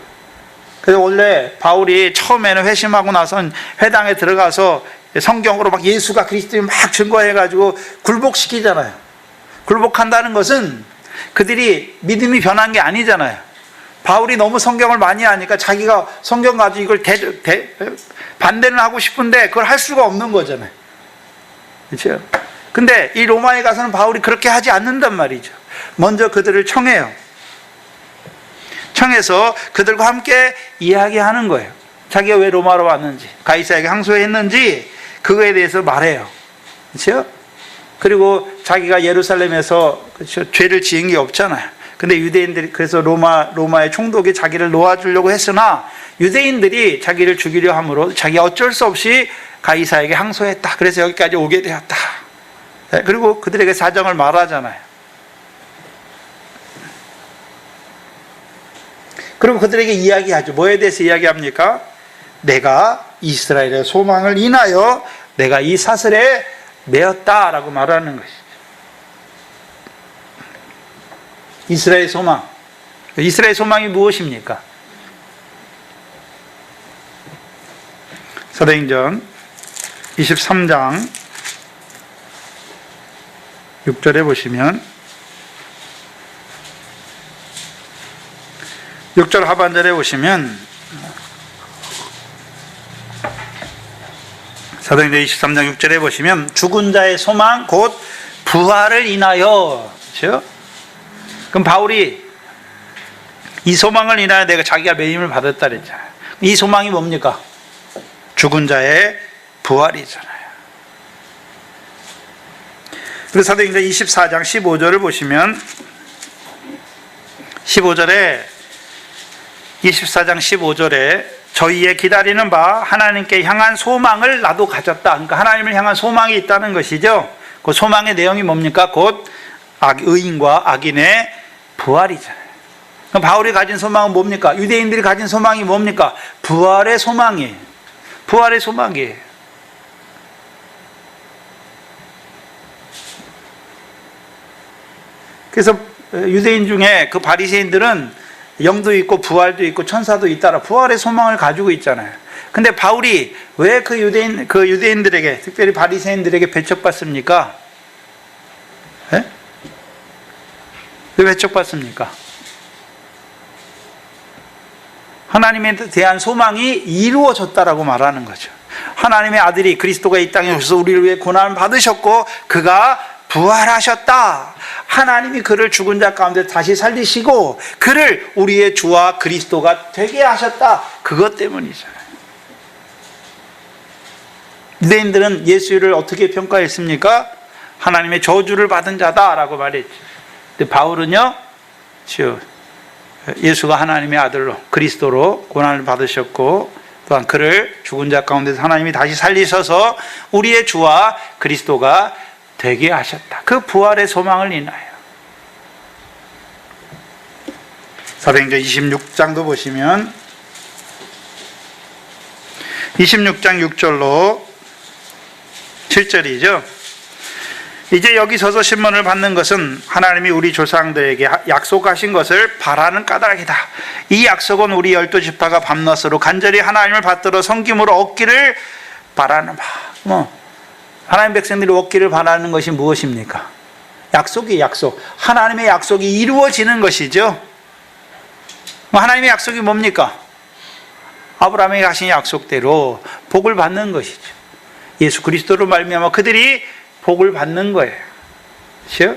그래서 원래 바울이 처음에는 회심하고 나선 회당에 들어가서 성경으로 막 예수가 그리스도를 막 증거해가지고 굴복시키잖아요. 굴복한다는 것은 그들이 믿음이 변한 게 아니잖아요. 바울이 너무 성경을 많이 하니까 자기가 성경 가지고 이걸 반대는 하고 싶은데 그걸 할 수가 없는 거잖아요. 그렇죠? 근데 이 로마에 가서는 바울이 그렇게 하지 않는단 말이죠. 먼저 그들을 청해요. 청해서 그들과 함께 이야기하는 거예요. 자기가 왜 로마로 왔는지, 가이사에게 항소했는지 그거에 대해서 말해요. 그렇죠? 그리고 자기가 예루살렘에서 그렇죠, 죄를 지은 게 없잖아요. 근데 유대인들이 그래서 로마의 총독이 자기를 놓아주려고 했으나 유대인들이 자기를 죽이려 함으로 자기가 어쩔 수 없이 가이사에게 항소했다. 그래서 여기까지 오게 되었다. 그리고 그들에게 사정을 말하잖아요. 그리고 그들에게 이야기하죠. 뭐에 대해서 이야기합니까? 내가 이스라엘의 소망을 인하여 내가 이 사슬에 매었다라고 말하는 것이죠. 이스라엘 소망. 이스라엘 소망이 무엇입니까? 사도행전 23장 6절에 보시면 6절 하반절에 보시면 사도행전 23장 6절에 보시면 죽은 자의 소망 곧 부활을 인하여, 그렇죠? 그럼 바울이 이 소망을 인하여 내가 자기가 매임을 받았다 그랬잖아요. 이 소망이 뭡니까? 죽은 자의 부활이잖아요. 그래서 사도행전 24장 15절을 보시면 24장 15절에 저희의 기다리는 바 하나님께 향한 소망을 나도 가졌다. 그러니까 하나님을 향한 소망이 있다는 것이죠. 그 소망의 내용이 뭡니까? 곧 의인과 악인의 부활이잖아요. 그럼 바울이 가진 소망은 뭡니까? 유대인들이 가진 소망이 뭡니까? 부활의 소망이에요. 부활의 소망이에요. 그래서 유대인 중에 그 바리새인들은 영도 있고 부활도 있고 천사도 있다라 부활의 소망을 가지고 있잖아요. 근데 바울이 왜 그 유대인들에게, 특별히 바리새인들에게 배척받습니까? 네? 왜 배척받습니까? 하나님에 대한 소망이 이루어졌다라고 말하는 거죠. 하나님의 아들이 그리스도가 이 땅에 오셔서 우리를 위해 고난을 받으셨고 그가 부활하셨다. 하나님이 그를 죽은 자 가운데 다시 살리시고 그를 우리의 주와 그리스도가 되게 하셨다. 그것 때문이잖아요. 유대인들은 예수를 어떻게 평가했습니까? 하나님의 저주를 받은 자다라고 말했죠. 근데 바울은요, 예수가 하나님의 아들로 그리스도로 고난을 받으셨고 또한 그를 죽은 자 가운데서 하나님이 다시 살리셔서 우리의 주와 그리스도가 되게 하셨다. 그 부활의 소망을 인하여. 사도행전 26장도 보시면 26장 6절로 7절이죠. 이제 여기 서서 신문을 받는 것은 하나님이 우리 조상들에게 약속하신 것을 바라는 까닭이다. 이 약속은 우리 12지파가 밤낮으로 간절히 하나님을 받들어 섬김으로 얻기를 바라는 바. 하나님 백성들이 얻기를 바라는 것이 무엇입니까? 약속이 약속. 하나님의 약속이 이루어지는 것이죠. 하나님의 약속이 뭡니까? 아브라함에게 하신 약속대로 복을 받는 것이죠. 예수 그리스도로 말미암아 그들이 복을 받는 거예요. 그렇죠?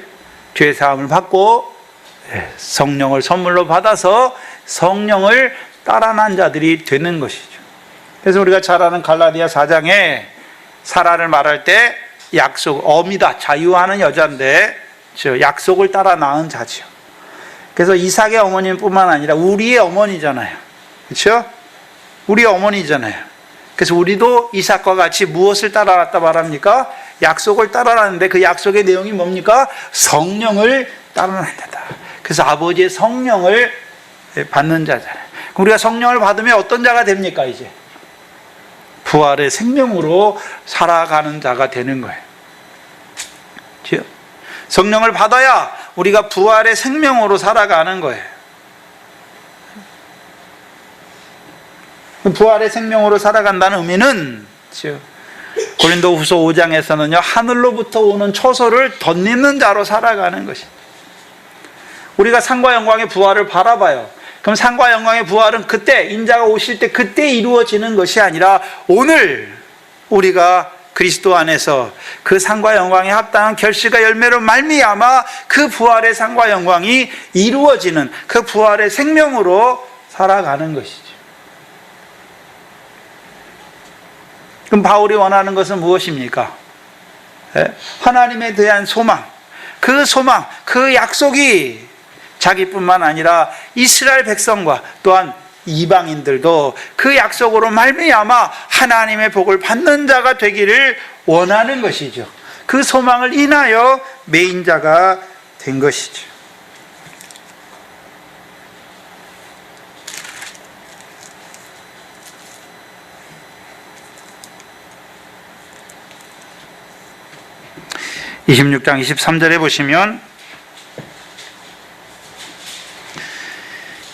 죄 사함을 받고 성령을 선물로 받아서 성령을 따라 난 자들이 되는 것이죠. 그래서 우리가 잘 아는 갈라디아 4장에 사라를 말할 때 약속, 어미다, 자유하는 여자인데 약속을 따라 낳은 자죠. 그래서 이삭의 어머니뿐만 아니라 우리의 어머니잖아요. 그렇죠? 우리의 어머니잖아요. 그래서 우리도 이삭과 같이 무엇을 따라갔다 말합니까? 약속을 따라가는데 그 약속의 내용이 뭡니까? 성령을 따라간다. 그래서 아버지의 성령을 받는 자잖아요. 우리가 성령을 받으면 어떤 자가 됩니까? 이제 부활의 생명으로 살아가는 자가 되는 거예요. 그렇죠? 성령을 받아야 우리가 부활의 생명으로 살아가는 거예요. 부활의 생명으로 살아간다는 의미는 고린도후서 5장에서는요 하늘로부터 오는 초소를 덧입는 자로 살아가는 것입니다. 우리가 상과 영광의 부활을 바라봐요. 그럼 상과 영광의 부활은 그때 인자가 오실 때 그때 이루어지는 것이 아니라 오늘 우리가 그리스도 안에서 그 상과 영광에 합당한 결실과 열매로 말미암아 그 부활의 상과 영광이 이루어지는 그 부활의 생명으로 살아가는 것이죠. 그럼 바울이 원하는 것은 무엇입니까? 하나님에 대한 소망, 그 약속이 자기뿐만 아니라 이스라엘 백성과 또한 이방인들도 그 약속으로 말미암아 하나님의 복을 받는 자가 되기를 원하는 것이죠. 그 소망을 인하여 메인 자가 된 것이죠. (26장) 23절에 보시면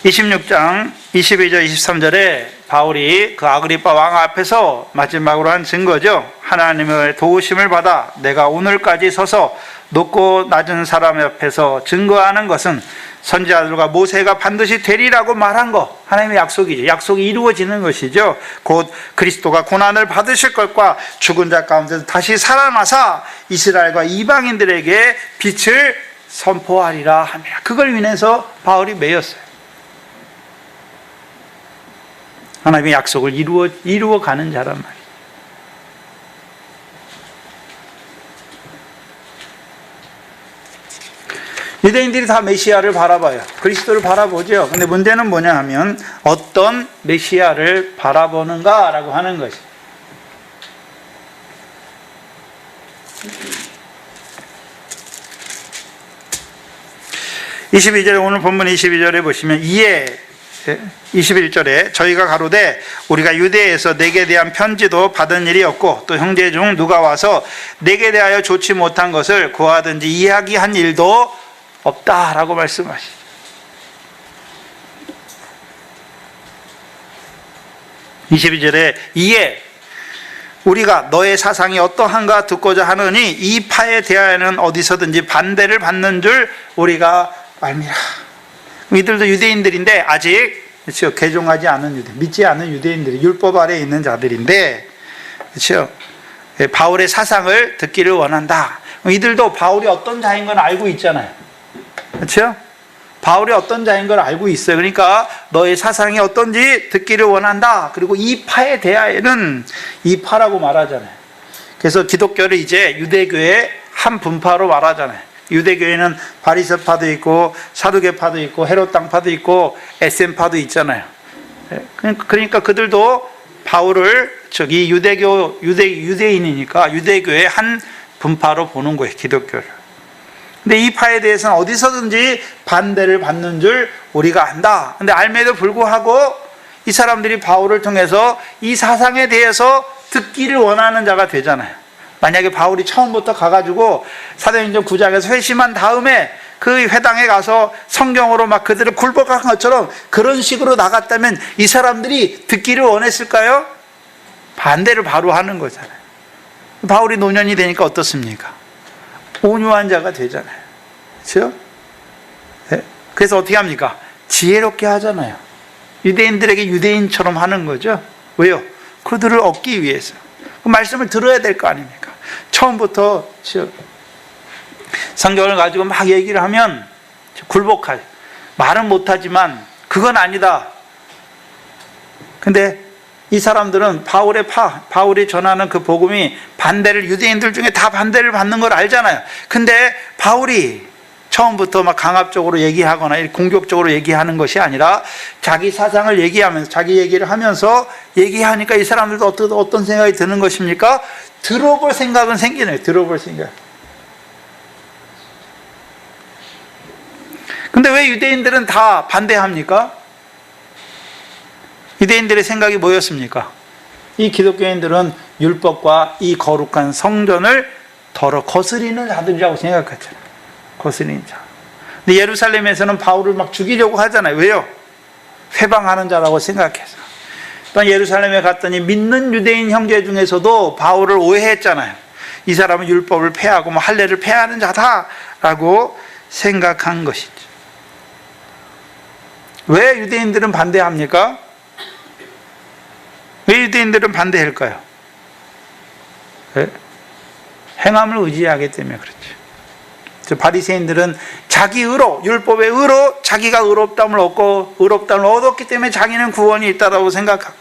26장 22절 23절에 바울이 그 아그리빠 왕 앞에서 마지막으로 한 증거죠. 하나님의 도우심을 받아 내가 오늘까지 서서 높고 낮은 사람 옆에서 증거하는 것은 선지자들과 모세가 반드시 되리라고 말한 것, 하나님의 약속이죠. 약속이 이루어지는 것이죠. 곧 그리스도가 고난을 받으실 것과 죽은 자 가운데서 다시 살아나사 이스라엘과 이방인들에게 빛을 선포하리라 합니다. 그걸 위해서 바울이 매였어요. 하나님의 약속을 이루어가는 자란 말이에요. 유대인들이 다 메시아를 바라봐요. 그리스도를 바라보죠. 근데 문제는 뭐냐 하면 어떤 메시아를 바라보는가라고 하는 것이. 오늘 본문 22절에 보시면 이에 21절에 저희가 가로되 우리가 유대에서 내게 대한 편지도 받은 일이 없고 또 형제 중 누가 와서 내게 대하여 좋지 못한 것을 고하든지 이야기한 일도 없다라고 말씀하시죠. (22절에) 이에 우리가 너의 사상이 어떠한가 듣고자 하느니 이 파에 대하여는 어디서든지 반대를 받는 줄 우리가 알미라. 이들도 유대인들인데 아직 그렇죠, 개종하지 않은 유대, 믿지 않은 유대인들이 율법 아래에 있는 자들인데 그렇죠, 바울의 사상을 듣기를 원한다. 이들도 바울이 어떤 자인 건 알고 있잖아요. 그렇죠? 바울이 어떤 자인 걸 알고 있어요. 그러니까 너의 사상이 어떤지 듣기를 원한다. 그리고 이 파에 대하여는 이 파라고 말하잖아요. 그래서 기독교를 이제 유대교의 한 분파로 말하잖아요. 유대교에는 바리새파도 있고 사두개파도 있고 헤롯당파도 있고 에셈파도 있잖아요. 그러니까 그들도 바울을 저기 유대인이니까 유대교의 한 분파로 보는 거예요, 기독교를. 근데 이 파에 대해서는 어디서든지 반대를 받는 줄 우리가 안다. 근데 알매도 불구하고 이 사람들이 바울을 통해서 이 사상에 대해서 듣기를 원하는 자가 되잖아요. 만약에 바울이 처음부터 가가지고 사도행전 9장에서 회심한 다음에 그 회당에 가서 성경으로 막 그들을 굴복한 것처럼 그런 식으로 나갔다면 이 사람들이 듣기를 원했을까요? 반대를 바로 하는 거잖아요. 바울이 노년이 되니까 어떻습니까? 온유한 자가 되잖아요. 그렇죠? 네? 그래서 어떻게 합니까? 지혜롭게 하잖아요. 유대인들에게 유대인처럼 하는 거죠. 왜요? 그들을 얻기 위해서. 그 말씀을 들어야 될 거 아닙니까? 처음부터 성경을 가지고 막 얘기를 하면 굴복할, 말은 못하지만 그건 아니다. 근데 이 사람들은 바울이 전하는 그 복음이 반대를, 유대인들 중에 다 반대를 받는 걸 알잖아요. 근데 바울이 처음부터 막 강압적으로 얘기하거나 공격적으로 얘기하는 것이 아니라 자기 사상을 얘기하면서, 자기 얘기를 하면서 얘기하니까 이 사람들도 어떤 생각이 드는 것입니까? 들어볼 생각은 생기네요. 들어볼 생각. 근데 왜 유대인들은 다 반대합니까? 유대인들의 생각이 뭐였습니까? 이 기독교인들은 율법과 이 거룩한 성전을 거스리는 자들이라고 생각했잖아요. 거스리는 자. 근데 예루살렘에서는 바울을 막 죽이려고 하잖아요. 왜요? 회방하는 자라고 생각해서. 또 예루살렘에 갔더니 믿는 유대인 형제 중에서도 바울을 오해했잖아요. 이 사람은 율법을 폐하고 할례를 폐하는 자다라고 생각한 것이죠. 왜 유대인들은 반대합니까? 왜 유대인들은 반대할까요? 네? 행함을 의지하기 때문에 그렇죠. 바리새인들은 자기 의로, 율법의 의로 자기가 의롭다움을 얻었기 때문에 자기는 구원이 있다고 생각하고,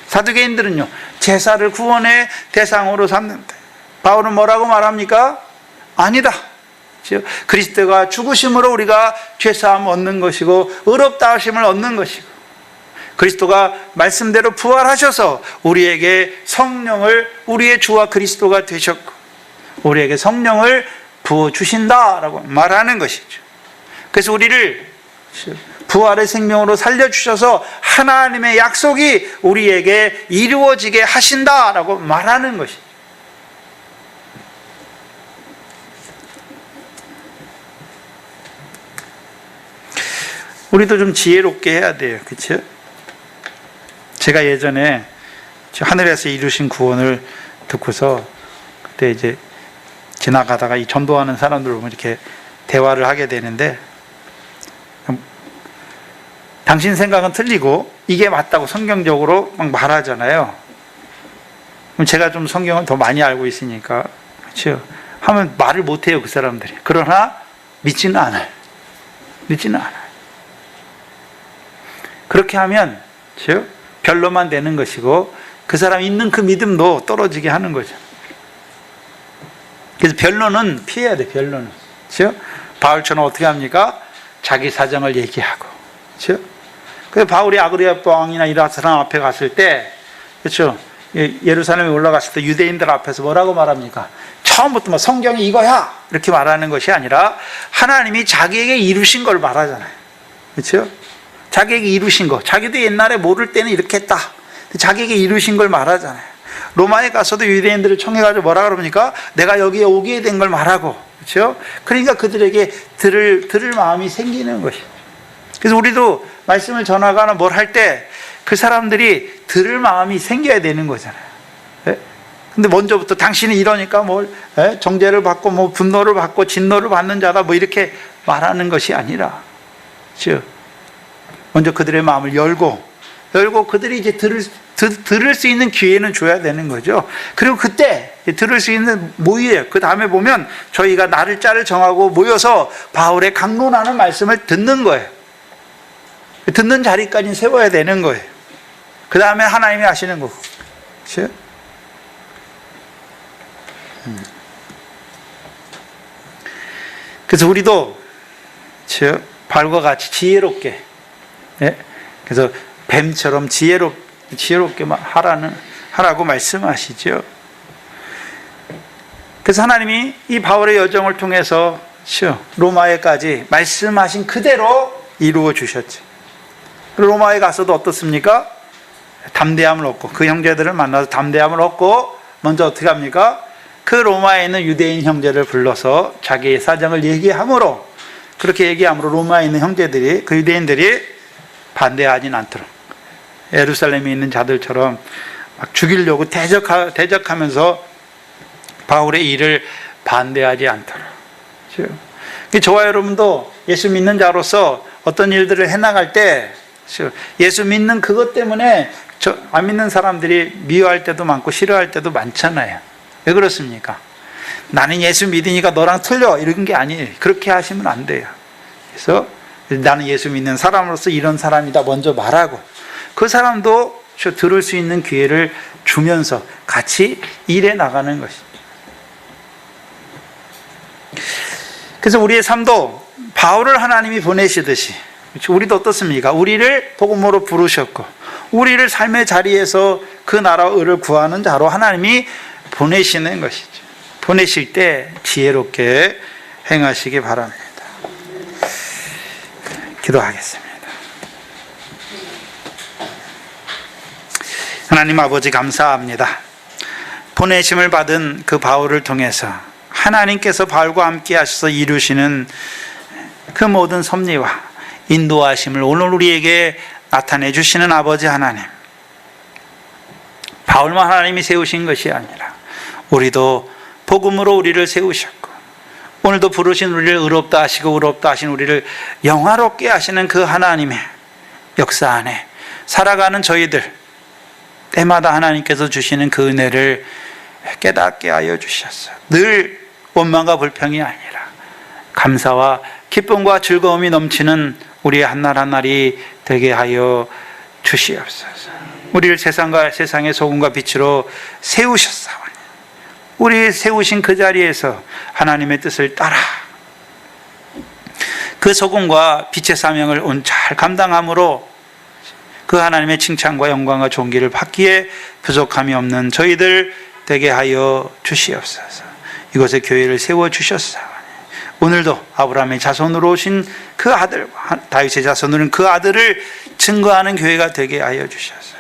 사두개인들은요, 제사를 구원의 대상으로 삼는다. 바울은 뭐라고 말합니까? 아니다. 그리스도가 죽으심으로 우리가 죄사함을 얻는 것이고 의롭다 하심을 얻는 것이고, 그리스도가 말씀대로 부활하셔서 우리에게 성령을, 우리의 주와 그리스도가 되셨고 우리에게 성령을 부어주신다라고 말하는 것이죠. 그래서 우리를 부활의 생명으로 살려주셔서 하나님의 약속이 우리에게 이루어지게 하신다라고 말하는 것이죠. 우리도 좀 지혜롭게 해야 돼요. 그렇죠? 제가 예전에 하늘에서 이루신 구원을 듣고서 그때 이제 지나가다가 이 전도하는 사람들 보면 이렇게 대화를 하게 되는데, 당신 생각은 틀리고 이게 맞다고 성경적으로 막 말하잖아요. 그럼 제가 좀 성경을 더 많이 알고 있으니까, 그렇죠? 하면 말을 못해요, 그 사람들이. 그러나 믿지는 않아요. 믿지는 않아요. 그렇게 하면, 그렇죠? 별로만 되는 것이고 그 사람 있는 그 믿음도 떨어지게 하는 거죠. 그래서 변론은 피해야 돼. 변론은, 그렇죠? 바울처럼 어떻게 합니까? 자기 사정을 얘기하고, 그렇죠? 그래서 바울이 아그리파 왕이나 이런 사람 앞에 갔을 때, 그렇죠? 예루살렘에 올라갔을 때 유대인들 앞에서 뭐라고 말합니까? 처음부터 뭐 성경이 이거야 이렇게 말하는 것이 아니라 하나님이 자기에게 이루신 걸 말하잖아요. 그렇죠? 자기에게 이루신 거, 자기도 옛날에 모를 때는 이렇게 했다. 자기에게 이루신 걸 말하잖아요. 로마에 가서도 유대인들을 청해가지고 뭐라 그럽니까? 내가 여기에 오게 된 걸 말하고, 그렇죠? 그러니까 그들에게 들을 마음이 생기는 것이죠. 그래서 우리도 말씀을 전하거나 뭘 할 때 그 사람들이 들을 마음이 생겨야 되는 거잖아요. 네? 근데 먼저부터 당신이 이러니까 뭘 정죄를 받고 뭐 분노를 받고 진노를 받는 자다 뭐 이렇게 말하는 것이 아니라, 그렇죠? 먼저 그들의 마음을 열고 그들이 이제 들을 수 있는 기회는 줘야 되는 거죠. 그리고 그때 들을 수 있는 모이에요. 그 다음에 보면 저희가 날짜를 정하고 모여서 바울의 강론하는 말씀을 듣는 거예요. 듣는 자리까지 세워야 되는 거예요. 그 다음에 하나님이 하시는 거고, 그렇죠? 그래서 우리도 바울과 같이 지혜롭게, 예? 그래서 뱀처럼 지혜롭게 하라고 말씀하시죠. 그래서 하나님이 이 바울의 여정을 통해서 로마에까지 말씀하신 그대로 이루어 주셨죠. 로마에 가서도 어떻습니까? 담대함을 얻고, 그 형제들을 만나서 담대함을 얻고, 먼저 어떻게 합니까? 그 로마에 있는 유대인 형제를 불러서 자기의 사정을 얘기함으로, 그렇게 얘기함으로 로마에 있는 형제들이, 그 유대인들이 반대하진 않도록, 예루살렘에 있는 자들처럼 막 죽이려고 대적하면서 바울의 일을 반대하지 않도록. 그렇죠? 저와 여러분도 예수 믿는 자로서 어떤 일들을 해나갈 때, 예수 믿는 그것 때문에 안 믿는 사람들이 미워할 때도 많고 싫어할 때도 많잖아요. 왜 그렇습니까? 나는 예수 믿으니까 너랑 틀려 이런 게 아니에요. 그렇게 하시면 안 돼요. 그래서 나는 예수 믿는 사람으로서 이런 사람이다 먼저 말하고, 그 사람도 들을 수 있는 기회를 주면서 같이 일해 나가는 것이죠. 그래서 우리의 삶도 바울을 하나님이 보내시듯이, 우리도 어떻습니까? 우리를 복음으로 부르셨고 우리를 삶의 자리에서 그 나라와 의를 구하는 자로 하나님이 보내시는 것이죠. 보내실 때 지혜롭게 행하시기 바랍니다. 기도하겠습니다. 하나님 아버지 감사합니다. 보내심을 받은 그 바울을 통해서 하나님께서 바울과 함께 하셔서 이루시는 그 모든 섭리와 인도하심을 오늘 우리에게 나타내 주시는 아버지 하나님, 바울만 하나님이 세우신 것이 아니라 우리도 복음으로 우리를 세우셨고 오늘도 부르신 우리를 의롭다 하시고 의롭다 하신 우리를 영화롭게 하시는 그 하나님의 역사 안에 살아가는 저희들, 때마다 하나님께서 주시는 그 은혜를 깨닫게 하여 주셨어요. 늘 원망과 불평이 아니라 감사와 기쁨과 즐거움이 넘치는 우리의 한날 한날이 되게 하여 주시옵소서. 우리를 세상과 세상의 소금과 빛으로 세우셨사오니 우리 세우신 그 자리에서 하나님의 뜻을 따라 그 소금과 빛의 사명을 온잘 감당함으로 그 하나님의 칭찬과 영광과 존귀를 받기에 부족함이 없는 저희들 되게 하여 주시옵소서. 이곳에 교회를 세워주셨사오니 오늘도 아브라함의 자손으로 오신 그 아들, 다윗의 자손으로는 그 아들을 증거하는 교회가 되게 하여 주셔서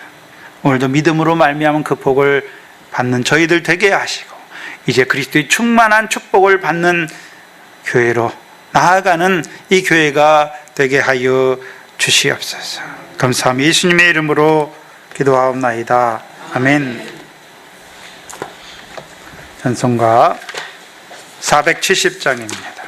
오늘도 믿음으로 말미암은 그 복을 받는 저희들 되게 하시고 이제 그리스도의 충만한 축복을 받는 교회로 나아가는 이 교회가 되게 하여 주시옵소서. 감사합니다. 예수님의 이름으로 기도하옵나이다. 아멘. 찬송가 470장입니다.